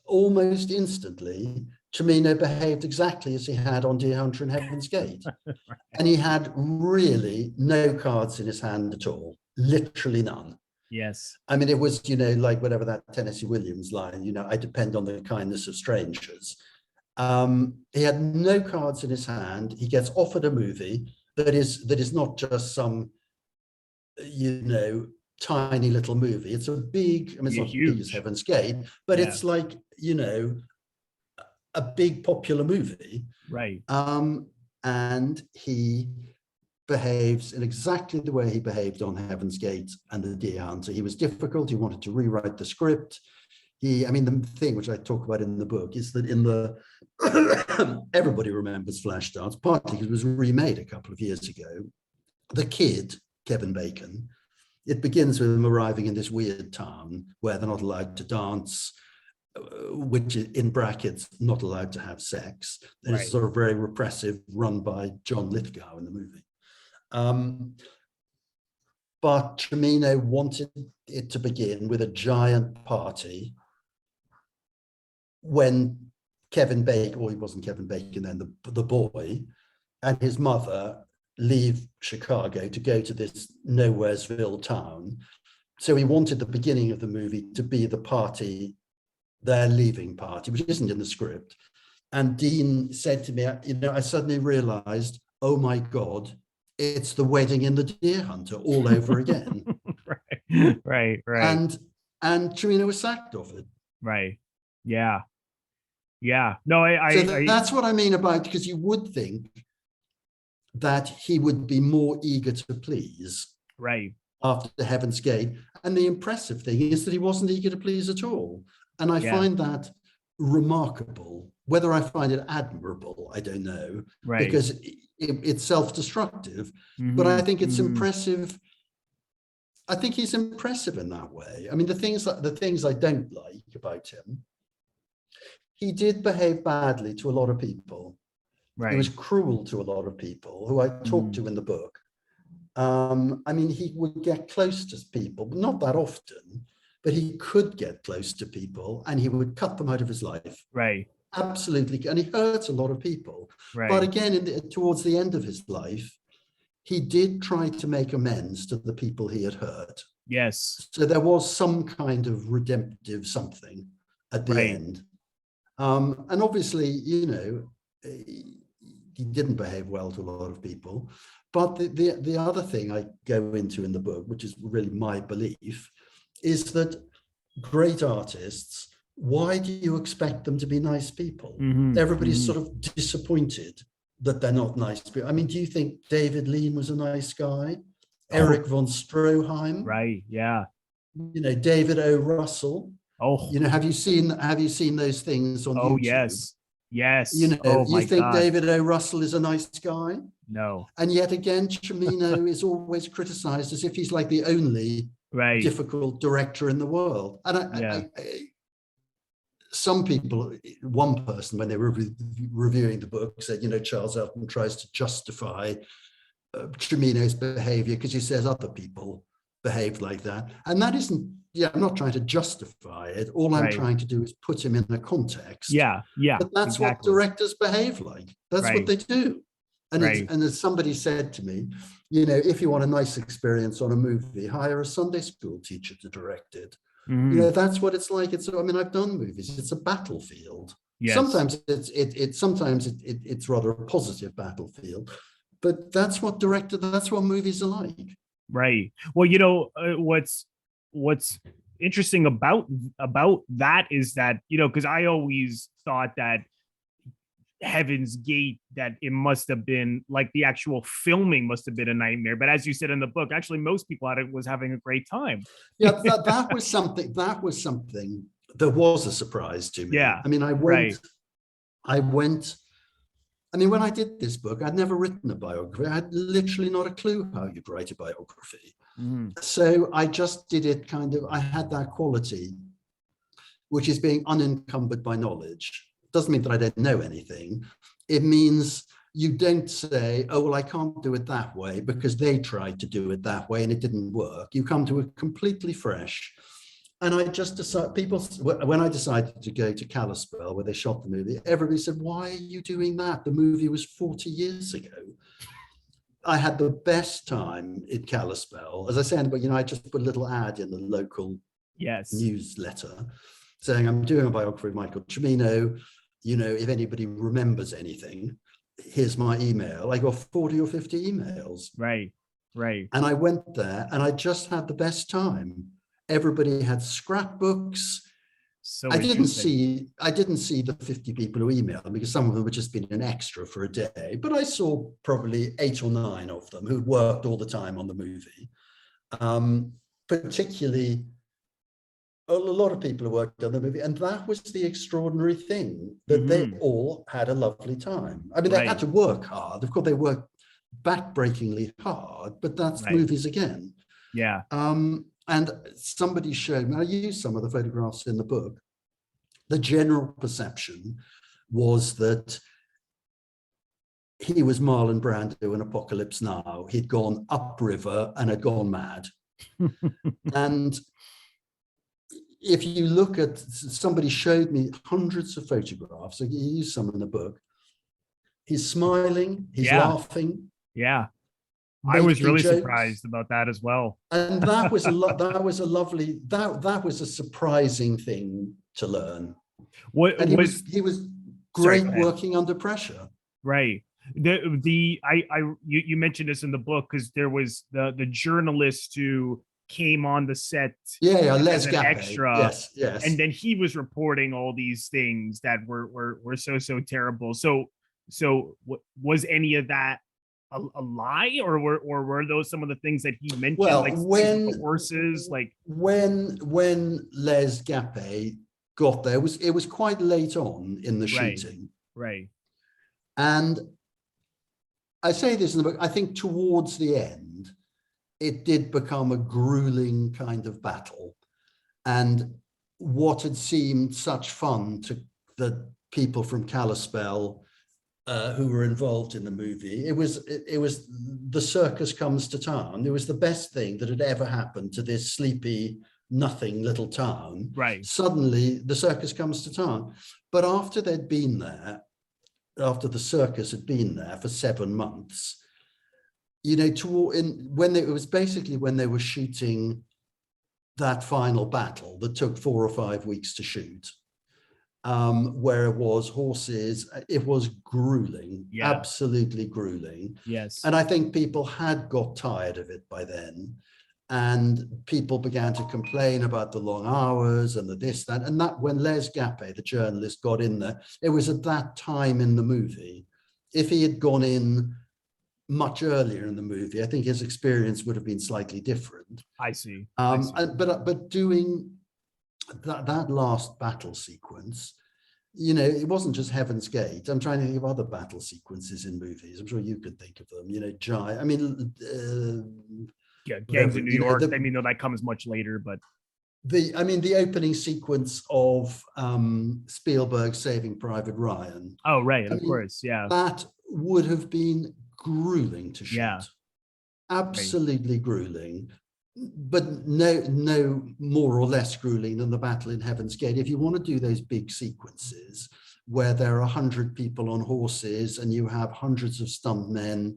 Almost instantly, Cimino behaved exactly as he had on Deer Hunter and Heaven's Gate. Right. And he had really no cards in his hand at all, literally none. Yes. I mean, it was, like whatever that Tennessee Williams line, I depend on the kindness of strangers. He had no cards in his hand. He gets offered a movie that is not just some, tiny little movie. It's a big, it's not huge. As big as Heaven's Gate, but it's like, a big popular movie. Right. And he behaves in exactly the way he behaved on Heaven's Gate and the Deer Hunter. He was difficult. He wanted to rewrite the script. The thing which I talk about in the book is that in the everybody remembers Flashdance, partly because it was remade a couple of years ago. The kid, Kevin Bacon, it begins with him arriving in this weird town where they're not allowed to dance, which is, in brackets, not allowed to have sex. And it's sort of very repressive, run by John Lithgow in the movie. But Cimino wanted it to begin with a giant party when Kevin Bacon, or he wasn't Kevin Bacon then, the boy and his mother leave Chicago to go to this Nowheresville town. So he wanted the beginning of the movie to be the party, their leaving party, which isn't in the script. And Dean said to me, I suddenly realized, oh my God, it's the wedding in the Deer Hunter all over again. Right. And Cimino was sacked off it. Right. Yeah. No, that's what I mean about, because you would think that he would be more eager to please. Right. After Heaven's Gate. And the impressive thing is that he wasn't eager to please at all. And I find that remarkable. Whether I find it admirable, I don't know, because it's self-destructive. But I think it's impressive. I think he's impressive in that way. I mean, the things I don't like about him, he did behave badly to a lot of people. He was cruel to a lot of people who I talked to in the book. He would get close to people, but not that often. But he could get close to people and he would cut them out of his life. Right. Absolutely. And he hurt a lot of people. Right. But again, towards the end of his life, he did try to make amends to the people he had hurt. Yes. So there was some kind of redemptive something at the end. And obviously, he didn't behave well to a lot of people. But the other thing I go into in the book, which is really my belief, is that great artists, why do you expect them to be nice people? Everybody's sort of disappointed that they're not nice people. I mean, do you think David Lean was a nice guy? Eric von Stroheim? Right, yeah. David O. Russell? Oh. Have you seen those things on YouTube? Yes. You think David O. Russell is a nice guy? No. And yet again, Cimino is always criticized as if he's like the only difficult director in the world. And some people, one person, when they were reviewing the book, said, Charles Elton tries to justify Cimino's behavior because he says other people behaved like that. And that isn't I'm not trying to justify it. All I'm Right. trying to do is put him in a context. Yeah. Yeah. But that's what Exactly. directors behave like. That's what Right. they do. And Right. as somebody said to me, you know, if you want a nice experience on a movie, hire a Sunday school teacher to direct it. You Mhm. know, that's what it's like. I mean, I've done movies. It's a battlefield. Yes. Sometimes it's rather a positive battlefield, but that's what movies are like. Right. Well, what's interesting about that is that, because I always thought that Heaven's Gate, that it must have been like the actual filming must have been a nightmare. But as you said in the book, actually most people was having a great time. Yeah, that was something that was a surprise to me. Yeah. I mean, Right. I mean, when I did this book, I'd never written a biography. I had literally not a clue how you'd write a biography. Mhm. So I just did it I had that quality, which is being unencumbered by knowledge. Doesn't mean that I don't know anything. It means you don't say, oh, well, I can't do it that way because they tried to do it that way and it didn't work. You come to it completely fresh. And I just decided, when I decided to go to Kalispell, where they shot the movie, everybody said, why are you doing that? The movie was 40 years ago. I had the best time in Kalispell. As I said, but I just put a little ad in the local Yes. newsletter saying I'm doing a biography of Michael Cimino. If anybody remembers anything, here's my email. I got 40 or 50 emails. Right. Right. And I went there and I just had the best time. Everybody had scrapbooks. So I didn't interesting. see the 50 people who emailed me because some of them had just been an extra for a day, but I saw probably 8 or 9 of them who'd worked all the time on the movie. Particularly a lot of people who worked on the movie, and that was the extraordinary thing, that they Mhm. all had a lovely time. I mean, they had Right. to work hard. Of course, they worked backbreakingly hard, but that's Right. movies again. Yeah. And somebody showed me, I used some of the photographs in the book, the general perception was that he was Marlon Brando in Apocalypse Now. He'd gone upriver and had gone mad. And if you look at, somebody showed me hundreds of photographs, so you use some in the book. He's smiling, he's Yeah. laughing, Yeah. I was making really jokes. surprised about that as well. And that was a lovely, that was a surprising thing to learn. What And was he was sorry, great go ahead. working under pressure. Right. You mentioned this in the book because there was the journalist who came on the set Yeah, as Les an Gappe. extra, Yes, yes. and then he was reporting all these things that were so terrible. So was any of that a lie, or were those some of the things that he mentioned, Well, like things with the horses, like when Les Gappe got there, it was quite late on in the right, shooting. right, And I say this in the book, I think towards the end, it did become a grueling kind of battle. And what had seemed such fun to the people from Kalispell who were involved in the movie, it was the circus comes to town. It was the best thing that had ever happened to this sleepy, nothing little town. right. Suddenly, the circus comes to town. But after they'd been there, after the circus had been there for 7 months, it was basically when they were shooting that final battle that took 4 or 5 weeks to shoot, where it was horses, it was grueling, Yeah. absolutely grueling. Yes. And I think people had got tired of it by then. And people began to complain about the long hours and the this, that, and that when Les Gappe, the journalist, got in there, it was at that time in the movie. If he had gone in much earlier in the movie, I think his experience would have been slightly different. I see. But doing that last battle sequence, it wasn't just Heaven's Gate. I'm trying to think of other battle sequences in movies. I'm sure you could think of them. Yeah, Gangs whatever, in New York. I mean, no, that comes much later, but the opening sequence of Spielberg Saving Private Ryan. oh, right, I of mean, course, yeah, that would have been grueling to shoot. yeah, right, Absolutely grueling. but no more or less grueling than the battle in Heaven's Gate. If you want to do those big sequences where there are 100 people on horses and you have hundreds of stuntmen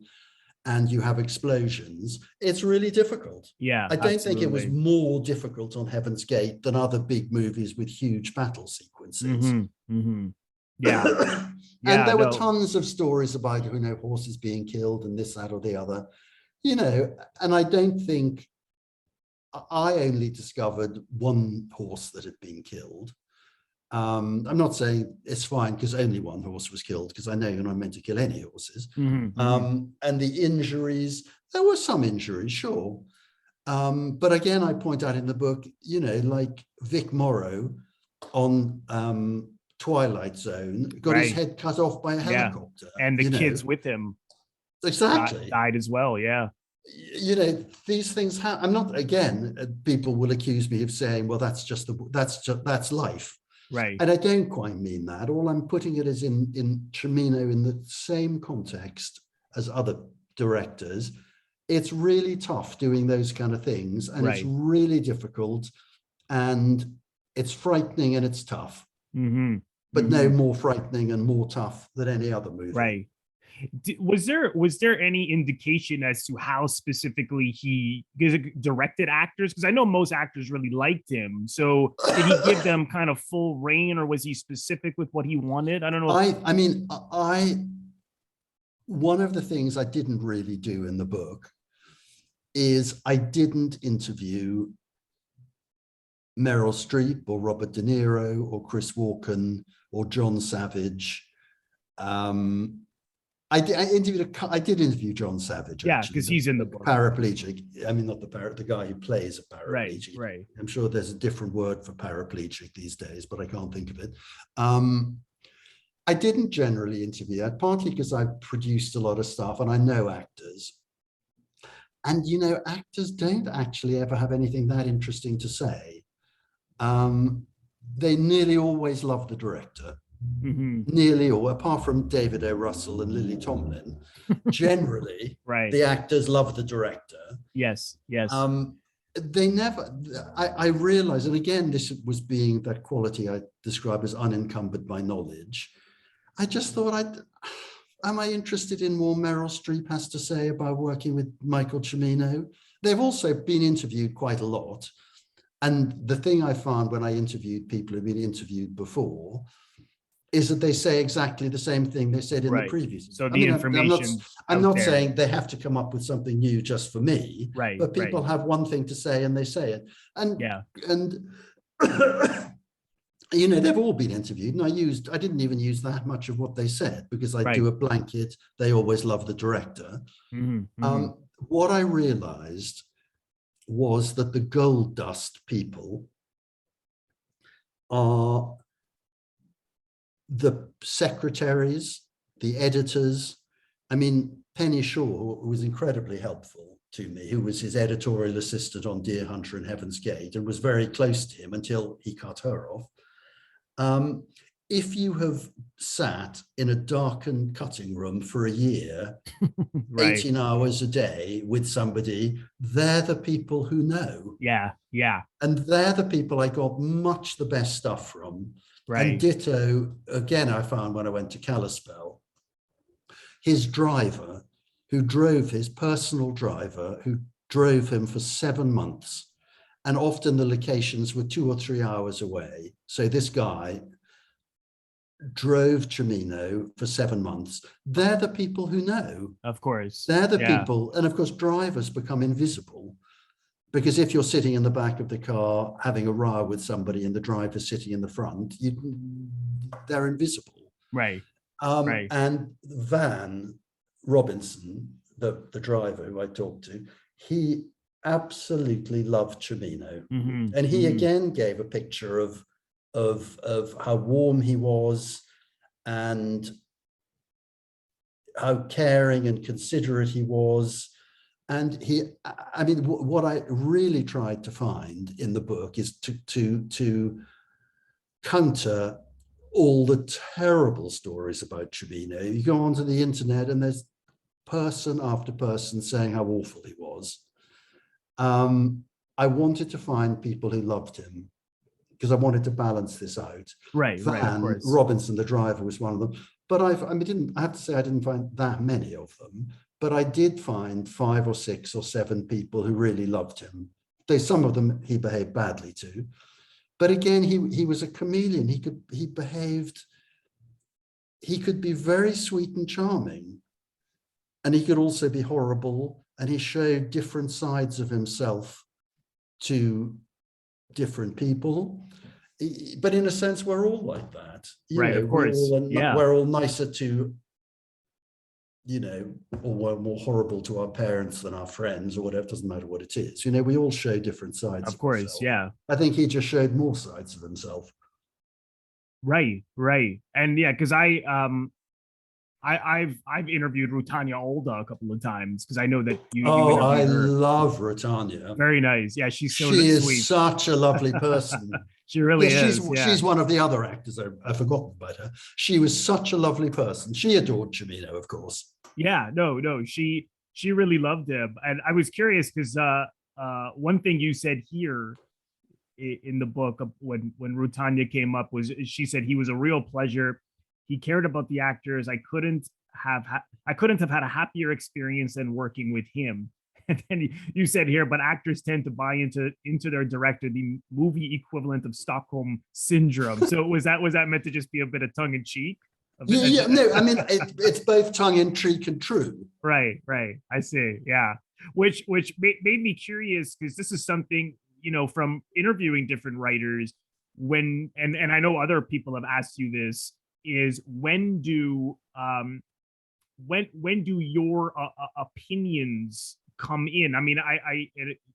and you have explosions, it's really difficult. Yeah, I don't think it was more difficult on Heaven's Gate than other big movies with huge battle sequences. Yeah. And there were tons of stories about, horses being killed and this, that, or the other, and I don't think I only discovered one horse that had been killed. I'm not saying it's fine because only one horse was killed, because I know you're not meant to kill any horses. And the injuries, there were some injuries, sure. But again, I point out in the book, like Vic Morrow on Twilight Zone got his head cut off by a helicopter. And the kids with him died as well. Yeah. These things happen. I'm not, again, people will accuse me of saying, well, that's life. Right. And I don't quite mean that. All I'm putting it is in Cimino in the same context as other directors. It's really tough doing those kind of things, and it's really difficult, and it's frightening and it's tough. But no more frightening and more tough than any other movie. Right. Was there any indication as to how specifically he directed actors? Because I know most actors really liked him. So did he give them kind of full reign, or was he specific with what he wanted? I don't know. One of the things I didn't really do in the book is I didn't interview Meryl Streep or Robert De Niro or Chris Walken or John Savage. I did interview John Savage. Yeah, because he's in the book. Paraplegic. I mean, not the guy who plays a paraplegic. Right. I'm sure there's a different word for paraplegic these days, but I can't think of it. I didn't generally interview that, partly because I've produced a lot of stuff and I know actors. And, actors don't actually ever have anything that interesting to say. They nearly always love the director. Nearly all, apart from David O. Russell and Lily Tomlin, generally, the actors love the director. Yes. They never, I realize, and again, this was being that quality I describe as unencumbered by knowledge. I just thought, am I interested in more Meryl Streep has to say about working with Michael Cimino? They've also been interviewed quite a lot. And the thing I found when I interviewed people who've been interviewed before is that they say exactly the same thing they said in the previous. So information. I'm not saying they have to come up with something new just for me. But people have one thing to say and they say it. And they've all been interviewed, and I didn't even use that much of what they said, because I do a blanket. They always love the director. What I realized was that the gold dust people are the secretaries, the editors. I mean, Penny Shaw, who was incredibly helpful to me, who was his editorial assistant on Deer Hunter and Heaven's Gate, and was very close to him until he cut her off. If you have sat in a darkened cutting room for a year, 18 hours a day with somebody, they're the people who know. Yeah. And they're the people I got much the best stuff from. And ditto, again, I found when I went to Kalispell, his driver, his personal driver, who drove him for 7 months, and often the locations were 2 or 3 hours away. So this guy drove Cimino for 7 months. They're the people who know. Of course. They're the people. And of course, drivers become invisible, because if you're sitting in the back of the car having a row with somebody and the driver's sitting in the front, they're invisible. And Van Robinson, the driver who I talked to, he absolutely loved Cimino. And he again gave a picture of how warm he was and how caring and considerate he was. And what I really tried to find in the book is to counter all the terrible stories about Cimino. You go onto the internet and there's person after person saying how awful he was. I wanted to find people who loved him because I wanted to balance this out. Right, of course. Robinson, the driver, was one of them. But I have to say I didn't find that many of them, but I did find 5 or 6 or 7 people who really loved him. Some of them he behaved badly to, but again, he was a chameleon. He could be very sweet and charming, and he could also be horrible, and he showed different sides of himself to different people. But in a sense, we're all like that. Of course. We're all nicer to, or we're more horrible to our parents than our friends, or whatever. It doesn't matter what it is. We all show different sides. Of course, himself. yeah. I think he just showed more sides of himself. Right. And yeah, because I've interviewed Rutanya Alda a couple of times because I know that you. I love Rutanya. Very nice. Yeah, she is such a lovely person. She really is. She's one of the other actors. I've forgotten about her. She was such a lovely person. She adored Cimino, of course. Yeah, no, she really loved him, and I was curious because one thing you said here in the book when Rutanya came up was she said he was a real pleasure. He cared about the actors. I couldn't have had a happier experience than working with him. And then you said here, but actors tend to buy into their director, the movie equivalent of Stockholm syndrome. So was that meant to just be a bit of tongue in cheek? Yeah, no, I mean it's both tongue in cheek and true. Right. I see. Yeah, which made me curious because this is something from interviewing different writers. And I know other people have asked you this. Is when do your opinions come in? I mean,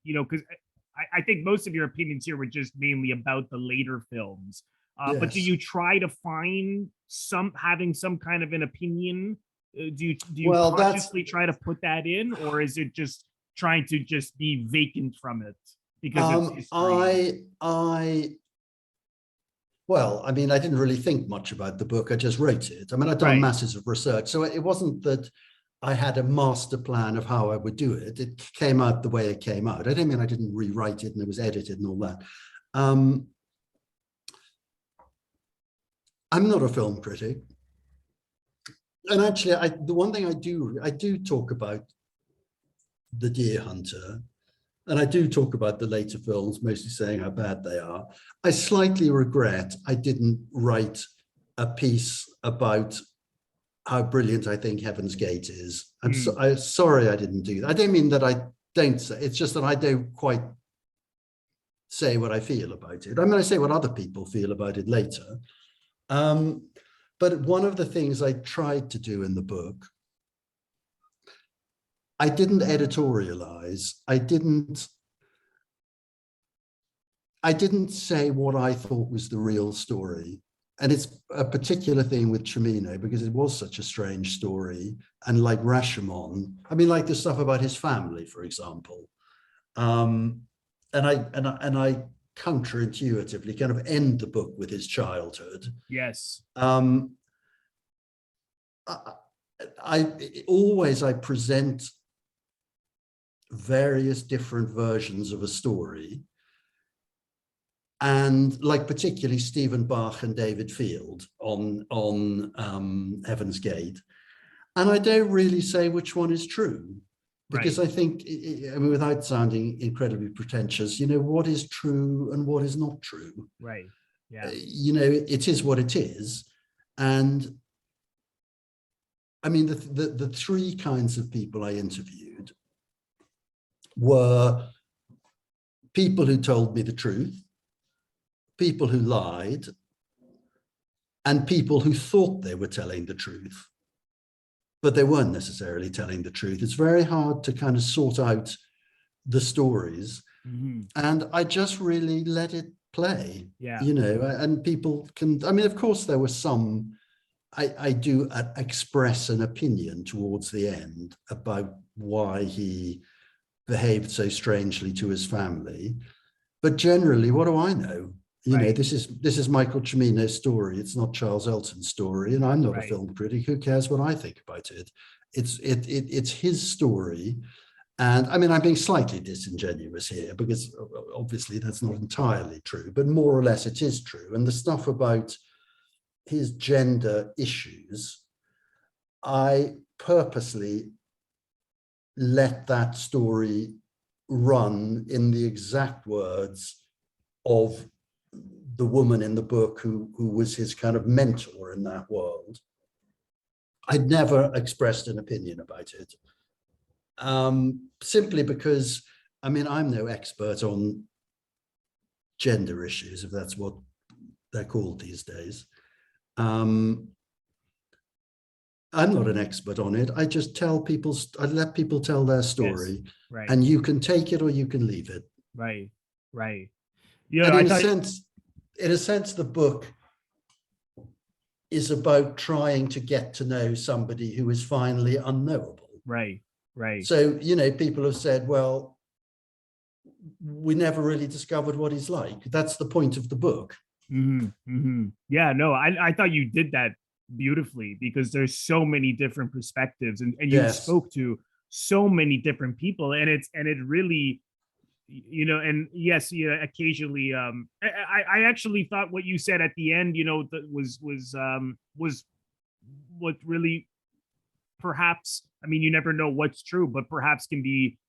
because I think most of your opinions here were just mainly about the later films. Yes. But do you try to find having some kind of an opinion? Do you consciously try to put that in, or is it just trying to just be vacant from it because it's history? Well, I mean, I didn't really think much about the book. I just wrote it. I mean, I'd done masses of research. So it wasn't that I had a master plan of how I would do it. It came out the way it came out. I don't mean I didn't rewrite it and it was edited and all that. I'm not a film critic. And actually, the one thing I do talk about The Deer Hunter. And I do talk about the later films, mostly saying how bad they are. I slightly regret I didn't write a piece about how brilliant I think Heaven's Gate is. I'm sorry I didn't do that. I don't mean that I don't say, it's just that I don't quite say what I feel about it. I mean, I say what other people feel about it later. But one of the things I tried to do in the book, I didn't editorialize. I didn't say what I thought was the real story. And it's a particular thing with Cimino because it was such a strange story. And like Rashomon, I mean, like the stuff about his family, for example. And I counterintuitively kind of end the book with his childhood. Yes. I present various different versions of a story, and like particularly Stephen Bach and David Field on Heaven's Gate, and I don't really say which one is true because I think, I mean, without sounding incredibly pretentious, what is true and what is not true. Right. Yeah. It is what it is, and I mean the 3 kinds of people I interviewed were people who told me the truth, people who lied, and people who thought they were telling the truth, but they weren't necessarily telling the truth. It's very hard to kind of sort out the stories. Mm-hmm. And I just really let it play, and people can, I mean, of course, there were some, I do express an opinion towards the end about why he behaved so strangely to his family, but generally, what do I know? This is Michael Cimino's story. It's not Charles Elton's story, and I'm not a film critic. Who cares what I think about it? It's his story, And I mean, I'm being slightly disingenuous here because obviously that's not entirely true, but more or less it is true. And the stuff about his gender issues, I purposely let that story run in the exact words of the woman in the book who was his kind of mentor in that world. I'd never expressed an opinion about it, simply because, I mean, I'm no expert on gender issues, if that's what they're called these days. I'm not an expert on it. I just tell people, I let people tell their story, Yes, right, and you can take it or you can leave it. right, right. You know, And I in thought, a sense, the book is about trying to get to know somebody who is finally unknowable. right, right. So, you know, people have said, well, we never really discovered what he's like. That's the point of the book. Yeah, no, I thought you did that beautifully because there's so many different perspectives, and you Yes. spoke to so many different people, and it really, you know, and yes, yeah, occasionally, I actually thought what you said at the end, you know, that was what really, perhaps, I mean, you never know what's true, but perhaps can be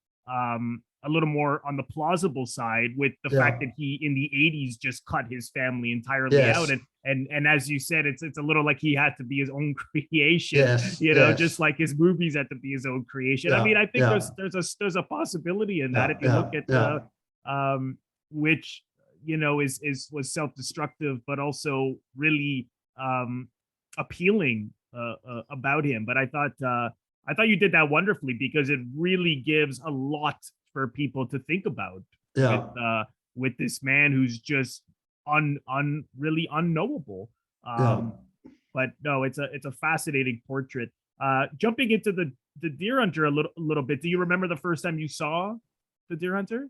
a little more on the plausible side with the fact that he in the 80s just cut his family entirely out, Yes. and as you said, it's a little like he had to be his own creation, Yes. you know, Yes. just like his movies had to be his own creation. I mean, I think there's a possibility in that if you look at which, you know, was self-destructive but also really appealing about him. But I thought you did that wonderfully because it really gives a lot for people to think about with this man who's just really unknowable. But no, it's a fascinating portrait. Jumping into the Deer Hunter a little bit. Do you remember the first time you saw the Deer Hunter?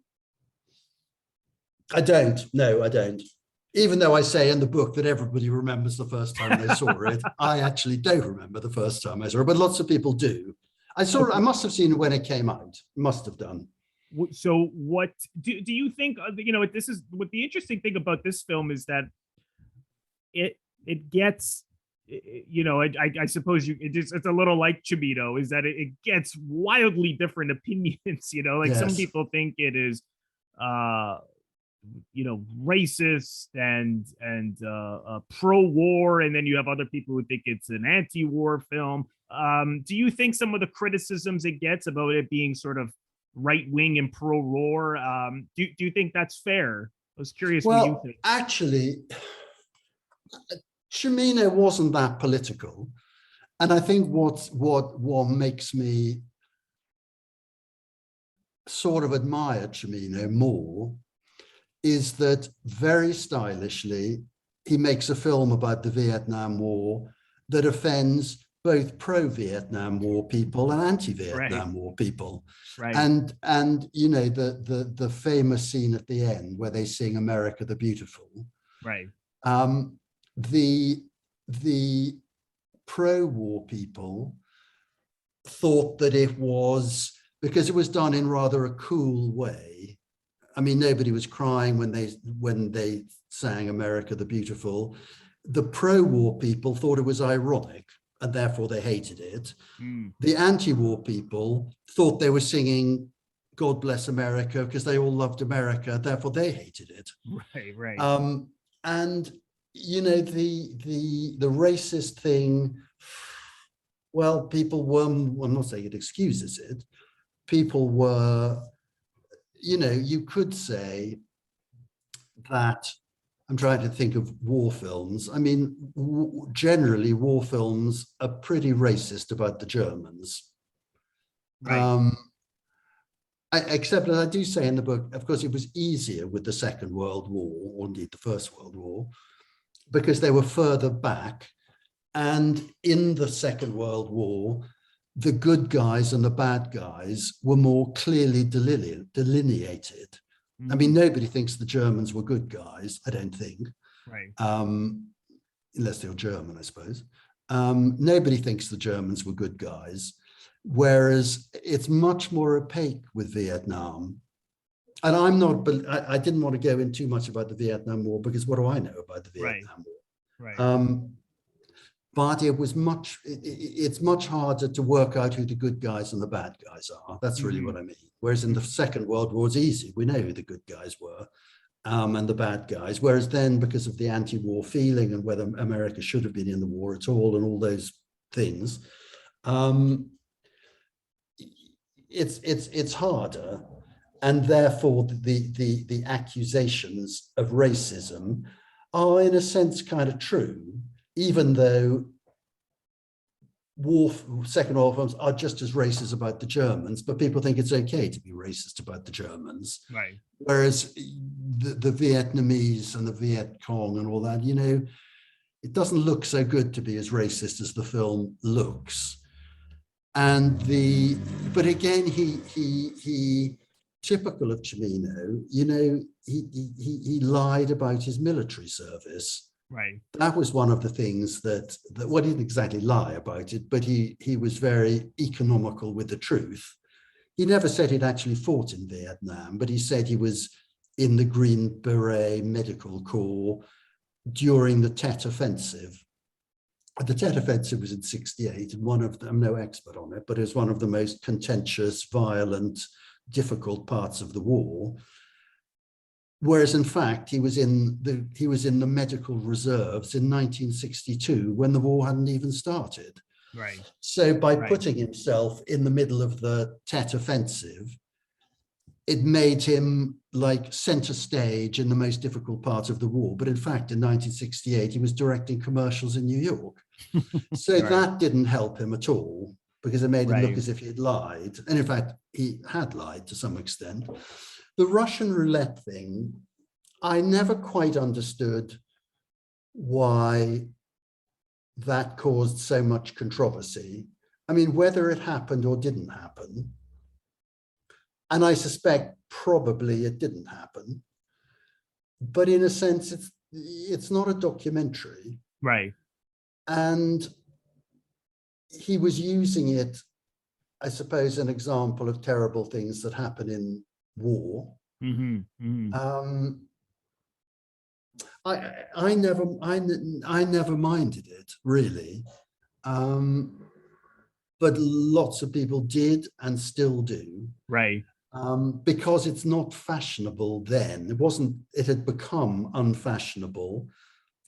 I don't. No, I don't. Even though I say in the book that everybody remembers the first time they saw it, I actually don't remember the first time I saw it, but lots of people do. I saw it, I must have seen it when it came out. Must have done. So what do you think, you know, this is what the interesting thing about this film is that it gets, you know, I suppose it's a little like Cimino, is that it gets wildly different opinions, you know, like some people think it is you know, racist and pro-war, and then you have other people who think it's an anti-war film. Do you think some of the criticisms it gets about it being sort of right-wing and pro-war, do you think that's fair? I was curious what you think. Actually, Cimino wasn't that political, and I think what makes me sort of admire Cimino more is that very stylishly he makes a film about the Vietnam War that offends both pro-Vietnam War people and anti-Vietnam War people. Right. And you know, the famous scene at the end where they sing America the Beautiful. Right. The pro-war people thought that it was, because it was done in rather a cool way. I mean, nobody was crying when they sang America the Beautiful. The pro-war people thought it was ironic, and therefore they hated it. The anti-war people thought they were singing God Bless America because they all loved America, therefore they hated it. Right. And you know, the racist thing, well, people were, I'm not saying it excuses it, people were, you know, you could say that, I'm trying to think of war films. I mean, generally war films are pretty racist about the Germans. Right. Except as I do say in the book, of course, it was easier with the Second World War, or indeed the First World War, because they were further back. And in the Second World War, the good guys and the bad guys were more clearly delineated. I mean, nobody thinks the Germans were good guys, I don't think. Right. Unless they were German, I suppose. Nobody thinks the Germans were good guys. Whereas it's much more opaque with Vietnam. And I'm not, but I didn't want to go in too much about the Vietnam War, because what do I know about the Vietnam War? Right. But it was it's much harder to work out who the good guys and the bad guys are. That's really what I mean. Whereas in the Second World War, it's easy. We know who the good guys were and the bad guys. Whereas then, because of the anti-war feeling and whether America should have been in the war at all and all those things, it's harder. And therefore, the accusations of racism are, in a sense, kind of true, even though Second World films are just as racist about the Germans, but people think it's okay to be racist about the Germans. Right. Whereas the Vietnamese and the Viet Cong and all that, it doesn't look so good to be as racist as the film looks. But again, he typical of Cimino, he lied about his military service. Right. That was one of the things that well, he didn't exactly lie about it, but he was very economical with the truth. He never said he'd actually fought in Vietnam, but he said he was in the Green Beret Medical Corps during the Tet Offensive. The Tet Offensive was in '68, and I'm no expert on it, but it was one of the most contentious, violent, difficult parts of the war. Whereas in fact, he was in the medical reserves in 1962 when the war hadn't even started. Right. So by putting himself in the middle of the Tet Offensive, it made him like center stage in the most difficult part of the war. But in fact, in 1968, he was directing commercials in New York. So that didn't help him at all, because it made him look as if he had lied. And in fact, he had lied to some extent. The Russian roulette thing, I never quite understood why that caused so much controversy. I mean, whether it happened or didn't happen, and I suspect probably it didn't happen, but in a sense, it's not a documentary. Right. And he was using it, I suppose, an example of terrible things that happen in war. I never minded it, really, but lots of people did and still do. Right. Because it's not fashionable then. It had become unfashionable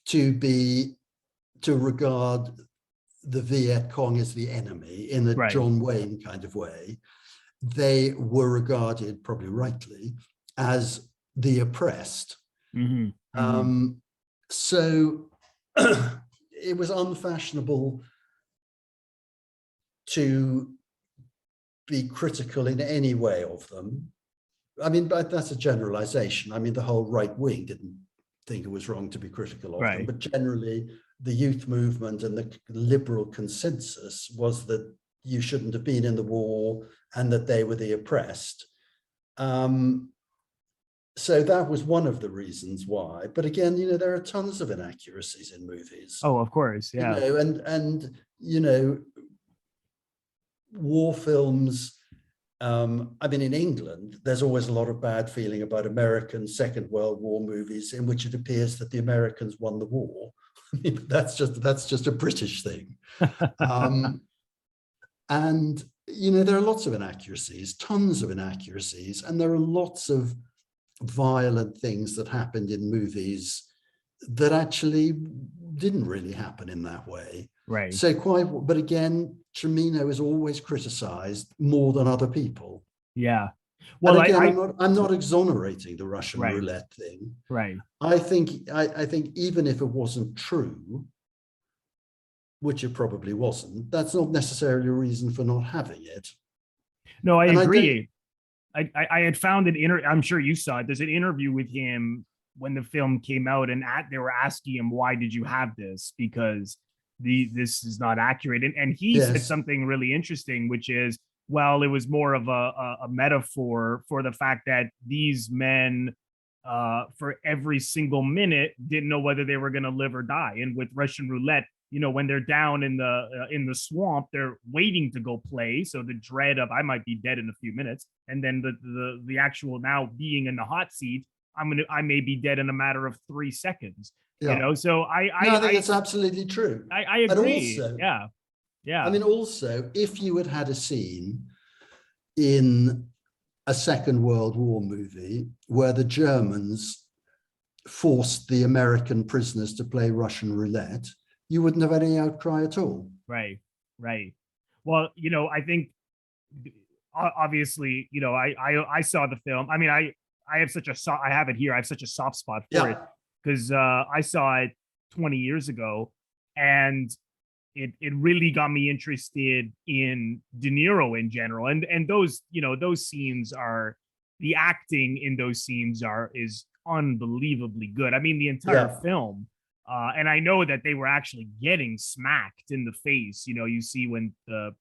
to regard the Viet Cong as the enemy in a John Wayne kind of way. They were regarded, probably rightly, as the oppressed. So it was unfashionable to be critical in any way of them. I mean, but that's a generalization. I mean, the whole right wing didn't think it was wrong to be critical of them, but generally the youth movement and the liberal consensus was that you shouldn't have been in the war and that they were the oppressed. So that was one of the reasons why. But again, there are tons of inaccuracies in movies. Oh, of course, yeah. And war films. I mean, in England, there's always a lot of bad feeling about American Second World War movies in which it appears that the Americans won the war. I mean, that's just a British thing. And there are lots of inaccuracies, tons of inaccuracies, and there are lots of violent things that happened in movies that actually didn't really happen in that way. Right. So but again, Cimino is always criticized more than other people. Yeah. Well, and again, I'm not exonerating the Russian roulette thing. Right. I think even if it wasn't true, which it probably wasn't, that's not necessarily a reason for not having it. No, I agree. I had found I'm sure you saw it. There's an interview with him when the film came out, and they were asking him, why did you have this? Because this is not accurate. And he said something really interesting, which is, well, it was more of a metaphor for the fact that these men, for every single minute, didn't know whether they were going to live or die. And with Russian roulette, when they're down in the swamp, they're waiting to go play. So the dread of I might be dead in a few minutes, and then the actual now being in the hot seat, I may be dead in a matter of 3 seconds. Yeah. So No, I think it's absolutely true. I And agree. also, Yeah. I mean, also, if you had had a scene in a Second World War movie where the Germans forced the American prisoners to play Russian roulette, you wouldn't have any outcry at all. Right. Right. Well, I think obviously, I saw the film. I mean, I have I have it here. I have such a soft spot for it because I saw it 20 years ago, and it really got me interested in De Niro in general. And those, those scenes are, the acting in those scenes is unbelievably good. I mean, the entire film. And I know that they were actually getting smacked in the face. You see when the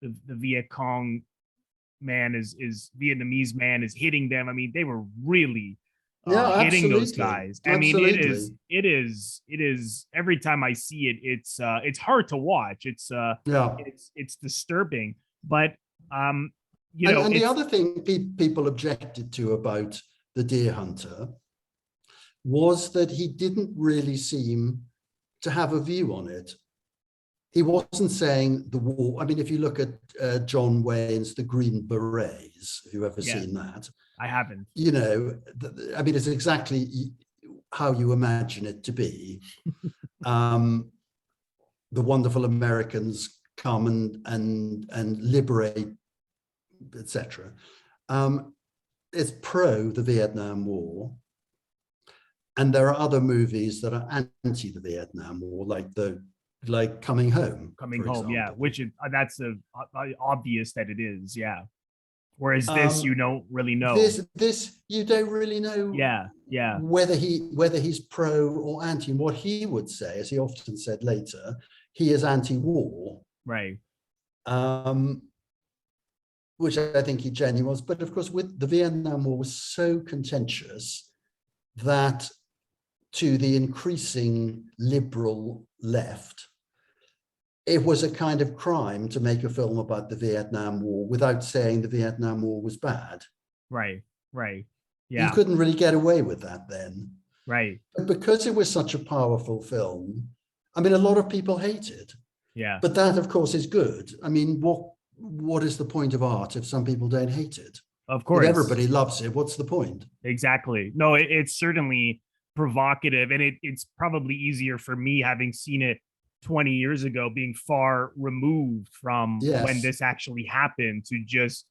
Viet Cong man is Vietnamese man is hitting them. I mean, they were really hitting those guys. I mean, it is every time I see it, it's hard to watch. It's disturbing. But and the other thing people objected to about The Deer Hunter was that he didn't really seem to have a view on it. He wasn't saying the war. I mean, if you look at John Wayne's The Green Berets, have you ever seen that? I haven't. I mean, it's exactly how you imagine it to be. The wonderful Americans come and liberate, etc. It's pro the Vietnam War. And there are other movies that are anti the Vietnam War, like Coming Home. Coming Home, yeah, which is that's obvious that it is, yeah. Whereas this, you don't really know. This you don't really know. Yeah. Whether he's pro or anti. And what he would say, as he often said later, he is anti-war. Right. Which I think he genuinely was. But of course, with the Vietnam War was so contentious that to the increasing liberal left, it was a kind of crime to make a film about the Vietnam War without saying the Vietnam War was bad. Right. Yeah. You couldn't really get away with that then. Right. But because it was such a powerful film, I mean, a lot of people hate it. Yeah. But that, of course, is good. I mean, what is the point of art if some people don't hate it? Of course. If everybody loves it, what's the point? Exactly. No, it's certainly provocative, and it's probably easier for me, having seen it 20 years ago, being far removed from when this actually happened, to just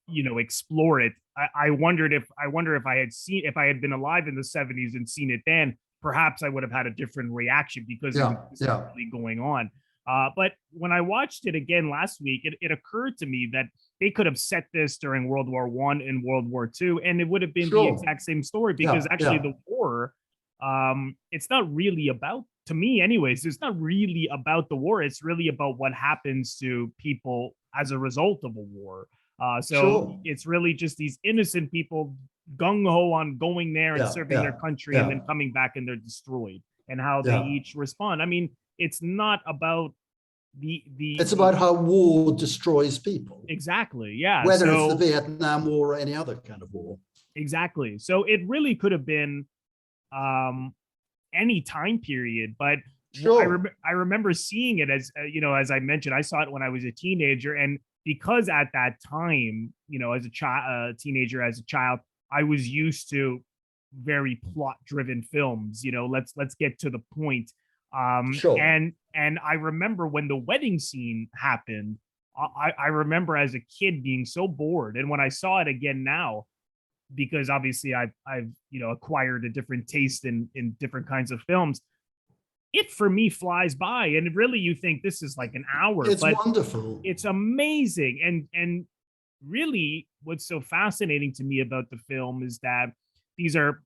explore it. I wonder if I had been alive in the 70s and seen it then, perhaps I would have had a different reaction, because it was really going on. But when I watched it again last week, it occurred to me that they could have set this during World War I and World War II, and it would have been the exact same story, because the war, it's not really about, to me anyways, it's not really about the war. It's really about what happens to people as a result of a war. It's really just these innocent people gung-ho on going there and serving their country, and then coming back and they're destroyed, and how they each respond. I mean, it's not about it's about how war destroys people. Exactly. Yeah. Whether it's the Vietnam War or any other kind of war. Exactly. So it really could have been any time period, but I remember seeing it as as I mentioned, I saw it when I was a teenager, and because at that time, as a teenager, as a child, I was used to very plot driven films. Let's get to the point. And I remember when the wedding scene happened, I remember as a kid being so bored. And when I saw it again now, because obviously I've acquired a different taste in different kinds of films, it for me flies by. And really, you think this is like an hour. It's wonderful. It's amazing. And really, what's so fascinating to me about the film is that these are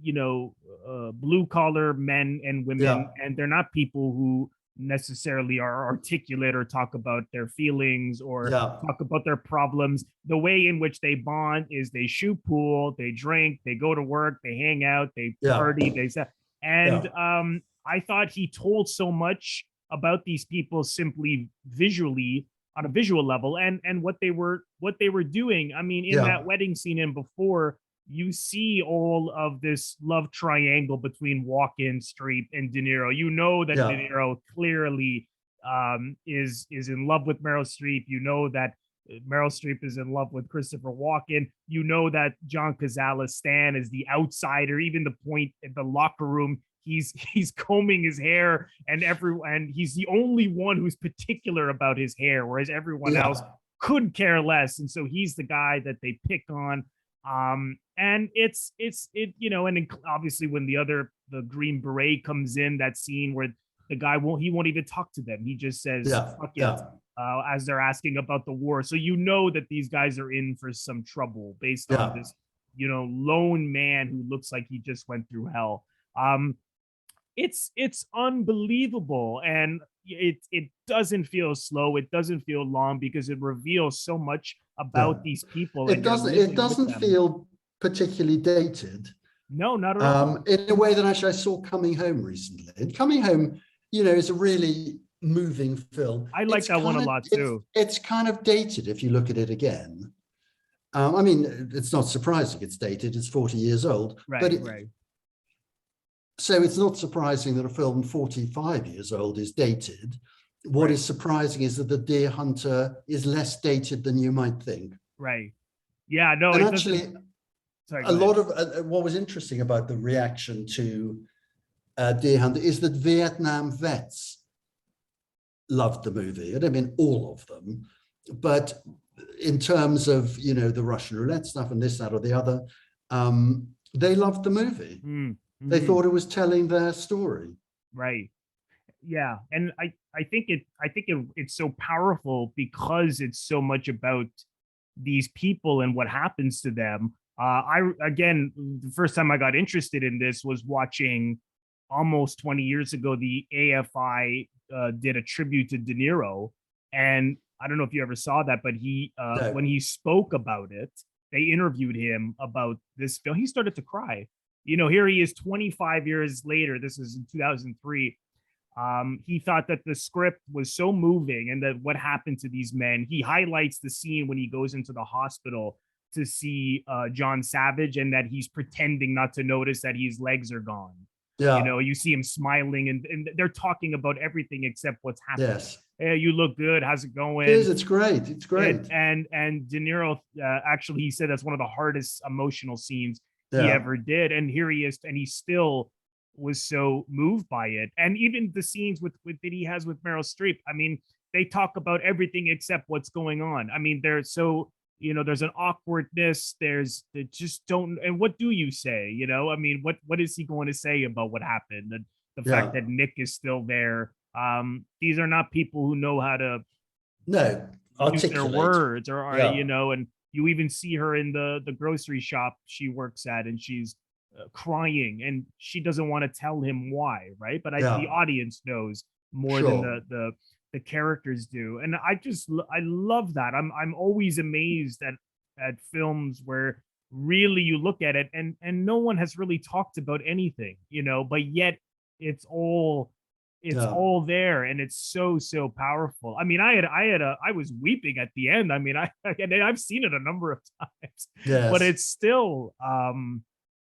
blue collar men and women, and they're not people who necessarily are articulate or talk about their feelings or talk about their problems. The way in which they bond is they shoot pool, they drink, they go to work, they hang out, they party, they say, And Yeah. I thought he told so much about these people simply visually on a visual level, and what they were doing. I mean, in that Yeah. wedding scene and before, you see all of this love triangle between Walken, Streep, and De Niro. You know that De Yeah. Niro clearly is in love with Meryl Streep. You know that Meryl Streep is in love with Christopher Walken. You know that John Cazale Stan is the outsider. Even the point at the locker room, he's combing his hair, and he's the only one who's particular about his hair, whereas everyone else Yeah. could care less. And so he's the guy that they pick on. And it, and obviously when the Green Beret comes in, that scene where the guy won't even talk to them. He just says, Yeah. fuck it, Yeah. as they're asking about the war. So you know that these guys are in for some trouble based on Yeah. this, lone man who looks like he just went through hell. It's unbelievable, and it doesn't feel slow. It doesn't feel long because it reveals so much Yeah. about these people. It And you're doesn't. It living with doesn't them. feel particularly dated. No, not at all. In a way that actually I saw Coming Home recently. And Coming Home, is a really moving film. I like It's that one a kind of- lot it's- too. It's kind of dated if you look at it again. I mean, it's not surprising it's dated. It's 40 years old. Right, right. So it's not surprising that a film 45 years old is dated. What is surprising is that The Deer Hunter is less dated than you might think. Right. Yeah, no, And it actually, doesn't. Sorry, a lot of what was interesting about the reaction to Deer Hunter is that Vietnam vets loved the movie. I don't mean all of them, but in terms of, the Russian roulette stuff and this, that, or the other, they loved the movie. They thought it was telling their story. Right. Yeah. And I think it's so powerful because it's so much about these people and what happens to them. Again, the first time I got interested in this was watching almost 20 years ago. The AFI did a tribute to De Niro, and I don't know if you ever saw that, but No. when he spoke about it, they interviewed him about this film. He started to cry. Here he is 25 years later. This is in 2003. He thought that the script was so moving and that what happened to these men. He highlights the scene when he goes into the hospital to see John Savage, and that he's pretending not to notice that his legs are gone. Yeah. You see him smiling, and they're talking about everything except what's happening. Yes. Hey, you look good. How's it going? It is. It's great. It's great. And De Niro, actually, he said that's one of the hardest emotional scenes he Yeah. ever did. And here he is, and he still was so moved by it. And even the scenes with that he has with Meryl Streep, I mean, they talk about everything except what's going on. I mean, they're so, there's an awkwardness. They just don't. And what do you say? I mean, what is he going to say about what happened? And the fact that Nick is still there. These are not people who know how to use their words, or and you even see her in the grocery shop she works at, and she's crying, and she doesn't want to tell him why, right? But the audience knows more than the characters do. And I love that. I'm always amazed at films where really you look at it and no one has really talked about anything, but yet it's all there, and it's so powerful. I mean, I was weeping at the end. I mean, I've seen it a number of times, but it's still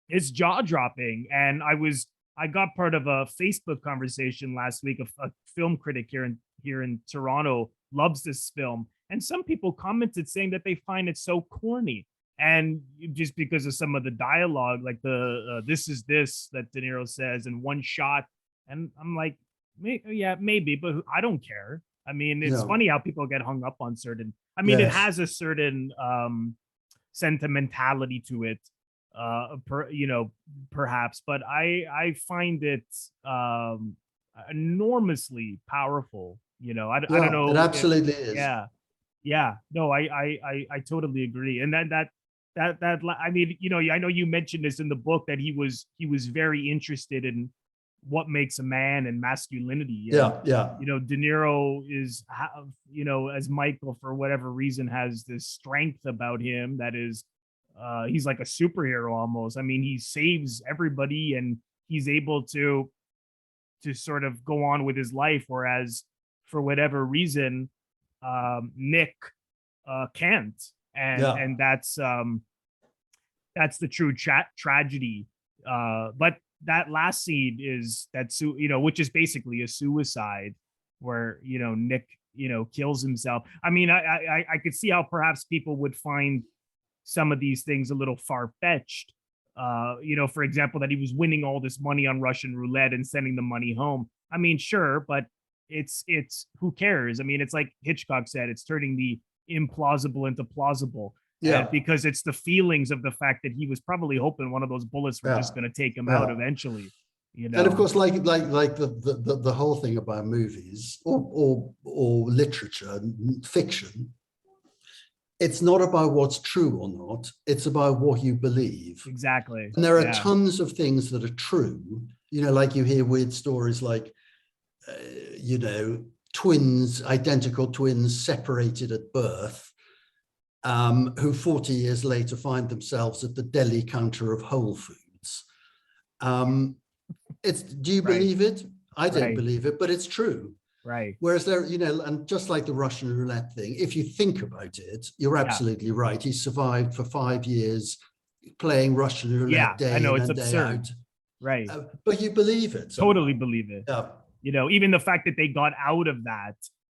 it's jaw dropping. And I got part of a Facebook conversation last week. A film critic here in Toronto loves this film, and some people commented saying that they find it so corny, and just because of some of the dialogue, like the this is this that De Niro says in one shot. And I'm like, yeah, maybe, but I don't care. I mean, it's funny how people get hung up on certain. I mean, it has a certain sentimentality to it, perhaps, but I find it enormously powerful. I don't know. It absolutely is. Yeah. No, I totally agree. And that I mean, I know you mentioned this in the book, that he was very interested in what makes a man and masculinity. And, De Niro is, as Michael, for whatever reason, has this strength about him that is, he's like a superhero almost. I mean, he saves everybody, and he's able to sort of go on with his life, whereas for whatever reason, Nick can't, and that's the true tragedy. But that last scene is which is basically a suicide, where Nick kills himself. I mean, I could see how perhaps people would find some of these things a little far-fetched. For example, that he was winning all this money on Russian roulette and sending the money home. I mean, sure, but it's who cares? I mean, it's like Hitchcock said, it's turning the implausible into plausible. Yeah, because it's the feelings of the fact that he was probably hoping one of those bullets were just going to take him out eventually. And of course, like the whole thing about movies or literature, fiction, it's not about what's true or not. It's about what you believe. Exactly. And there are tons of things that are true. Like you hear weird stories like, twins, identical twins separated at birth, who 40 years later find themselves at the deli counter of Whole Foods. Do you believe it? I don't believe it, but it's true. Right. Whereas there, and just like the Russian roulette thing, if you think about it, you're absolutely right. He survived for 5 years playing Russian roulette day in and day out. Right. But you believe it. Totally believe it. Yeah. Even the fact that they got out of that,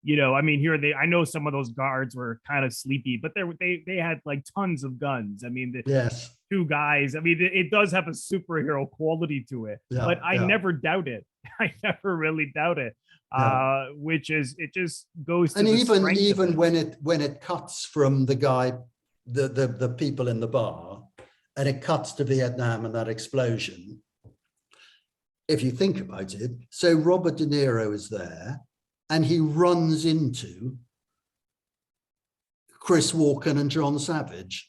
I mean, I know some of those guards were kind of sleepy, but they had like tons of guns. I mean, yes. Two guys. I mean, it does have a superhero quality to it, but I never doubt it. I never really doubt it. Which is, it just goes to, and even when it cuts from the guy, the people in the bar, and it cuts to Vietnam and that explosion. If you think about it, so Robert De Niro is there, and he runs into Chris Walken and John Savage.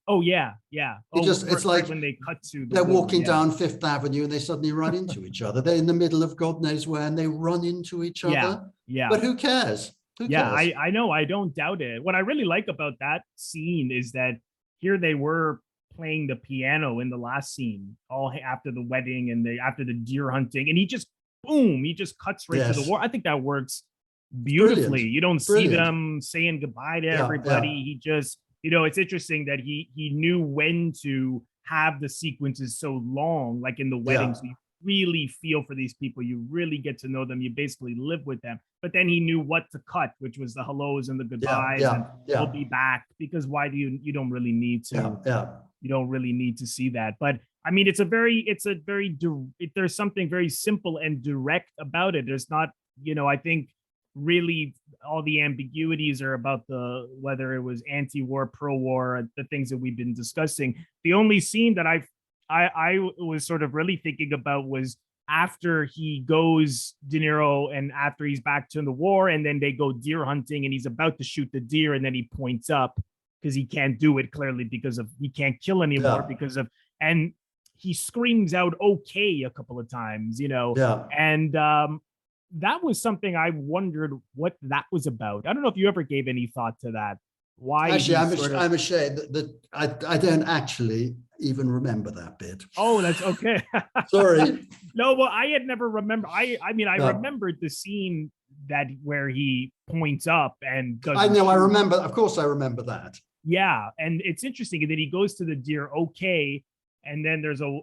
Oh yeah. It's like when they cut to they're walking down Fifth Avenue and they suddenly run into each other. They're in the middle of God knows where, and they run into each other. Yeah. But who cares? Who cares? I know. I don't doubt it. What I really like about that scene is that here they were playing the piano in the last scene, all after the wedding and after the deer hunting, and he just cuts right to the war. I think that works beautifully. Brilliant. You don't see them saying goodbye to everybody. He just, it's interesting that he knew when to have the sequences so long, like in the wedding. So you really feel for these people. You really get to know them. You basically live with them. But then he knew what to cut, which was the hellos and the goodbyes. And we'll be back, because why do you don't really need to, you don't really need to see that. But I mean, there's something very simple and direct about it. There's not, I think really all the ambiguities are about whether it was anti-war, pro-war, the things that we've been discussing. The only scene that I was sort of really thinking about was after he goes, De Niro, and after he's back to the war, and then they go deer hunting, and he's about to shoot the deer, and then he points up because he can't do it, clearly because of he can't kill anymore because of, and he screams out "okay" a couple of times, and that was something I wondered what that was about. I don't know if you ever gave any thought to that. Why? Actually, I'm ashamed that I don't actually even remember that bit. Oh, that's okay. Sorry. No, well, I had never remembered. I remembered the scene where he points up and does. I know. I remember. Of course, I remember that. Yeah, and it's interesting that he goes to the deer, okay, and then there's a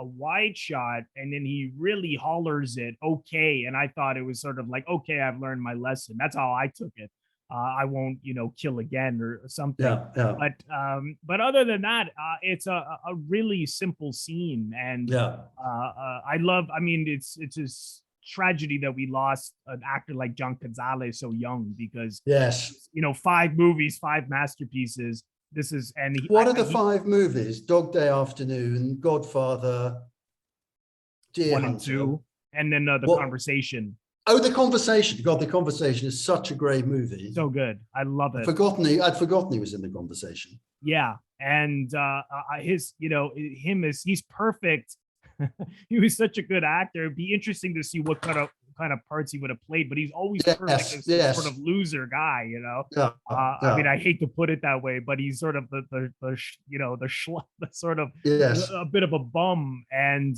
wide shot, and then he really hollers it, okay, and I thought it was sort of like, okay, I've learned my lesson. That's how I took it. I won't, kill again or something. But other than that, it's a really simple scene, and I love. I mean, it's a tragedy that we lost an actor like John Cazale so young, because 5 movies, 5 masterpieces. This is what are the 5 movies? Dog Day Afternoon, Godfather, Deer 1 Hunter. and 2, and then the Conversation. Oh, The Conversation. God, The Conversation is such a great movie. So good. I love it. I'd forgotten he was in The Conversation. Yeah. And he's perfect. He was such a good actor. It'd be interesting to see what kind of parts he would have played, but he's always perfect as sort of loser guy, I mean, I hate to put it that way, but he's sort of the sort of a bit of a bum. And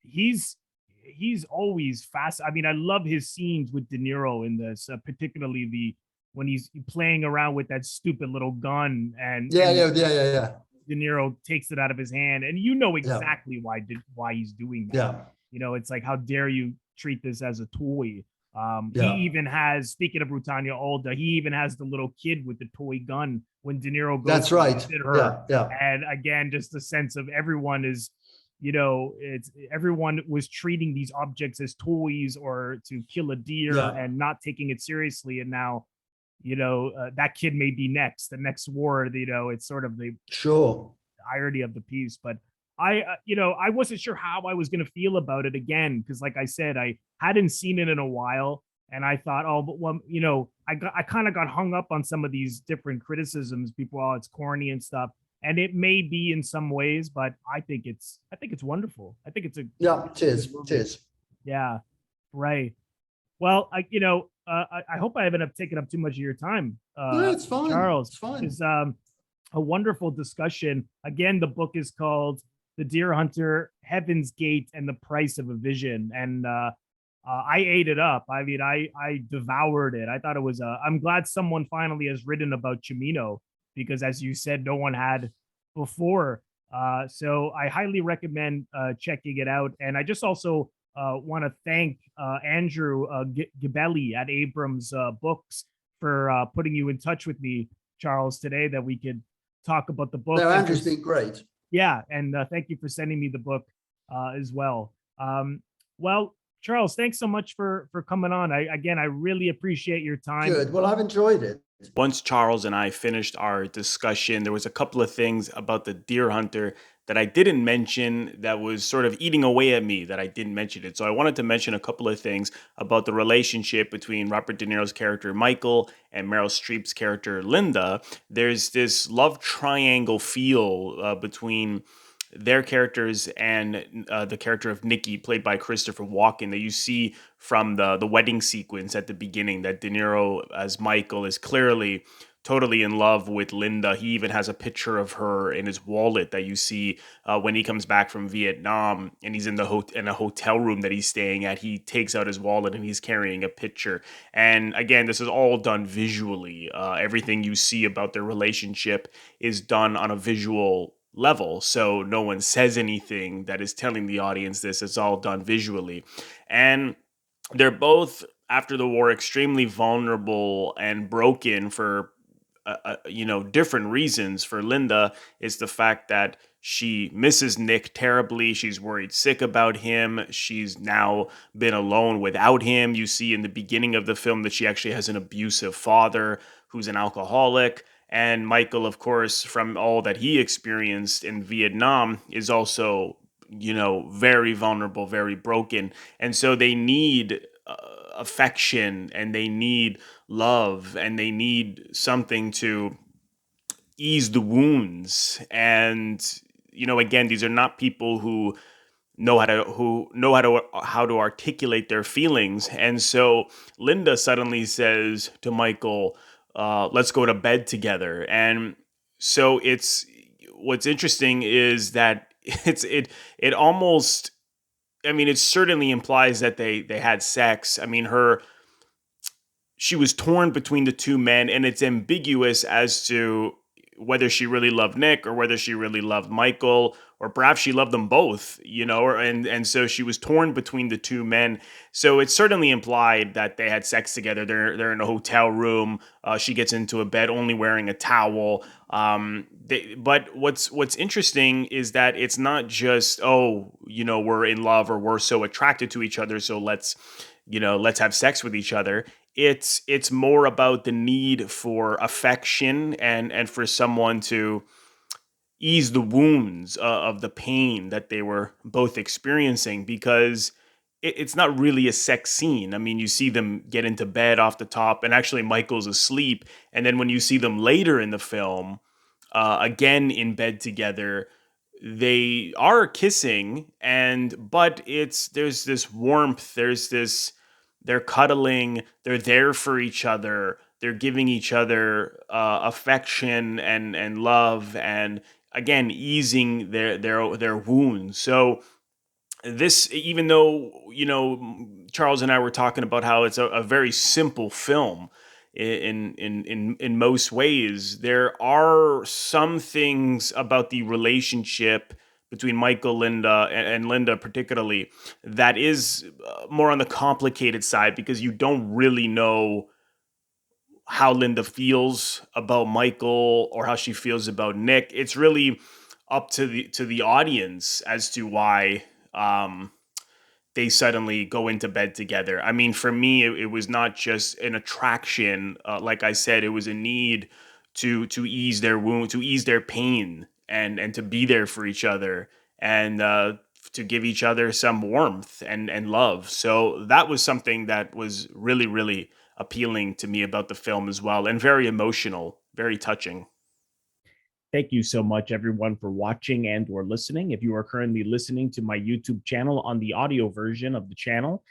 he's he's always fast. I mean, I love his scenes with De Niro in this, particularly the when he's playing around with that stupid little gun, Yeah, and yeah, yeah, yeah, yeah, De Niro takes it out of his hand, and you know yeah, exactly why he's doing that. yeah, You know, it's like, how dare you treat this as a toy? He yeah. even has, speaking of Rutanya Alda, he even has the little kid with the toy gun when De Niro goes That's to right. visit her. Yeah, yeah, And again, just the sense of everyone is, you know, it's everyone was treating these objects as toys or to kill a deer yeah. and not taking it seriously. And now, that kid may be next, the next war. It's sort of the Sure. irony of the piece. But I wasn't sure how I was going to feel about it again because, like I said, I hadn't seen it in a while, and I thought, oh, but well, I kind of got hung up on some of these different criticisms. People, oh, it's corny and stuff, and it may be in some ways, but I think it's wonderful. I think Yeah, it's it a good is. It movie. is. Yeah, right. Well, I hope I haven't taken up too much of your time, No, it's fine. Charles. It's fine. Is a wonderful discussion. Again, the book is called The Deer Hunter, Heaven's Gate, and the Price of a Vision. And I ate it up. I mean, I devoured it. I thought it was. I'm glad someone finally has written about Cimino because, as you said, no one had before. So I highly recommend checking it out. And I just also want to thank Andrew Gibelli at Abrams Books for putting you in touch with me, Charles, today, that we could talk about the book. No, And for Andrew's been great. yeah, and thank you for sending me the book as well. Well, Charles, thanks so much for coming on. I really appreciate your time. Good. Well, I've enjoyed it. Once Charles and I finished our discussion, there was a couple of things about the Deer Hunter that I didn't mention that was sort of eating away at me that I didn't mention it. So I wanted to mention a couple of things about the relationship between Robert De Niro's character Michael and Meryl Streep's character Linda. There's this love triangle feel between their characters and the character of Nikki, played by Christopher Walken, that you see from the wedding sequence at the beginning. That De Niro as Michael is clearly totally in love with Linda. He even has a picture of her in his wallet that you see when he comes back from Vietnam, and he's in in a hotel room that he's staying at. He takes out his wallet and he's carrying a picture. And again, this is all done visually. Everything you see about their relationship is done on a visual level, so no one says anything that is telling the audience this. It's all done visually. And they're both, after the war, extremely vulnerable and broken for different reasons. For Linda, it's the fact that she misses Nick terribly. She's worried sick about him. She's now been alone without him. You see in the beginning of the film that she actually has an abusive father who's an alcoholic. And Michael, of course, from all that he experienced in Vietnam, is also, very vulnerable, very broken. And so they need affection, and they need love, and they need something to ease the wounds. And again, these are not people who know how to articulate their feelings. And so Linda suddenly says to Michael, let's go to bed together. And so it's what's interesting is that it almost, I mean, it certainly implies that they had sex. I mean, she was torn between the two men, and it's ambiguous as to whether she really loved Nick or whether she really loved Michael, or perhaps she loved them both, and so she was torn between the two men. So it's certainly implied that they had sex together. They're in a hotel room. She gets into a bed only wearing a towel. But what's interesting is that it's not just, we're in love or we're so attracted to each other, so let's have sex with each other. It's more about the need for affection and for someone to ease the wounds of the pain that they were both experiencing, because it's not really a sex scene. I mean, you see them get into bed off the top, and actually Michael's asleep, and then when you see them later in the film, again in bed together, they are kissing, but there's this warmth, they're cuddling, they're there for each other, they're giving each other affection and love, and again easing their wounds. So this, even though, Charles and I were talking about how it's a very simple film in most ways, there are some things about the relationship between Michael, Linda, and Linda particularly, that is more on the complicated side, because you don't really know how Linda feels about Michael or how she feels about Nick. It's really up to the audience as to why they suddenly go into bed together. I mean, for me, it was not just an attraction. Like I said, it was a need to ease their wound, to ease their pain, and to be there for each other, and to give each other some warmth and love. So that was something that was really, really appealing to me about the film as well, and very emotional, very touching. Thank you so much, everyone, for watching and or listening. If you are currently listening to my YouTube channel on the audio version of the channel,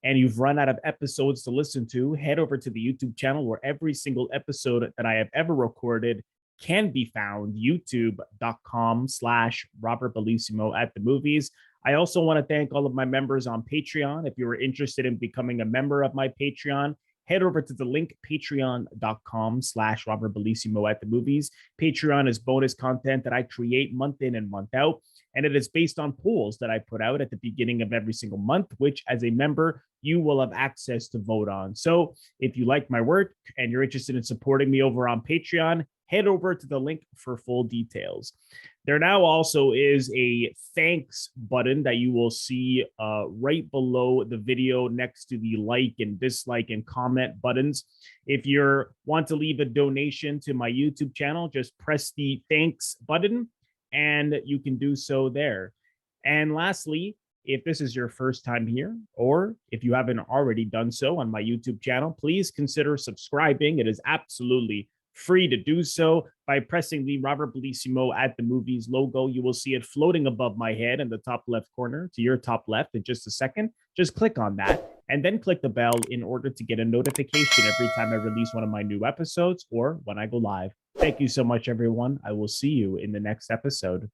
and you've run out of episodes to listen to, head over to the YouTube channel where every single episode that I have ever recorded can be found, youtube.com/Robert Bellissimo at the movies. I also want to thank all of my members on Patreon. If you are interested in becoming a member of my Patreon, head over to the link patreon.com/Robert Bellissimo at the movies. Patreon is bonus content that I create month in and month out. And it is based on polls that I put out at the beginning of every single month, which as a member, you will have access to vote on. So if you like my work and you're interested in supporting me over on Patreon, head over to the link for full details. There now also is a thanks button that you will see right below the video next to the like and dislike and comment buttons. If you want to leave a donation to my YouTube channel, just press the thanks button and you can do so there. And lastly, if this is your first time here, or if you haven't already done so on my YouTube channel, please consider subscribing. It is absolutely free to do so by pressing the Robert Bellissimo at the movies logo. You will see it floating above my head in the top left corner to your top left in just a second. Just click on that and then click the bell in order to get a notification every time I release one of my new episodes or when I go live. Thank you so much, everyone. I will see you in the next episode.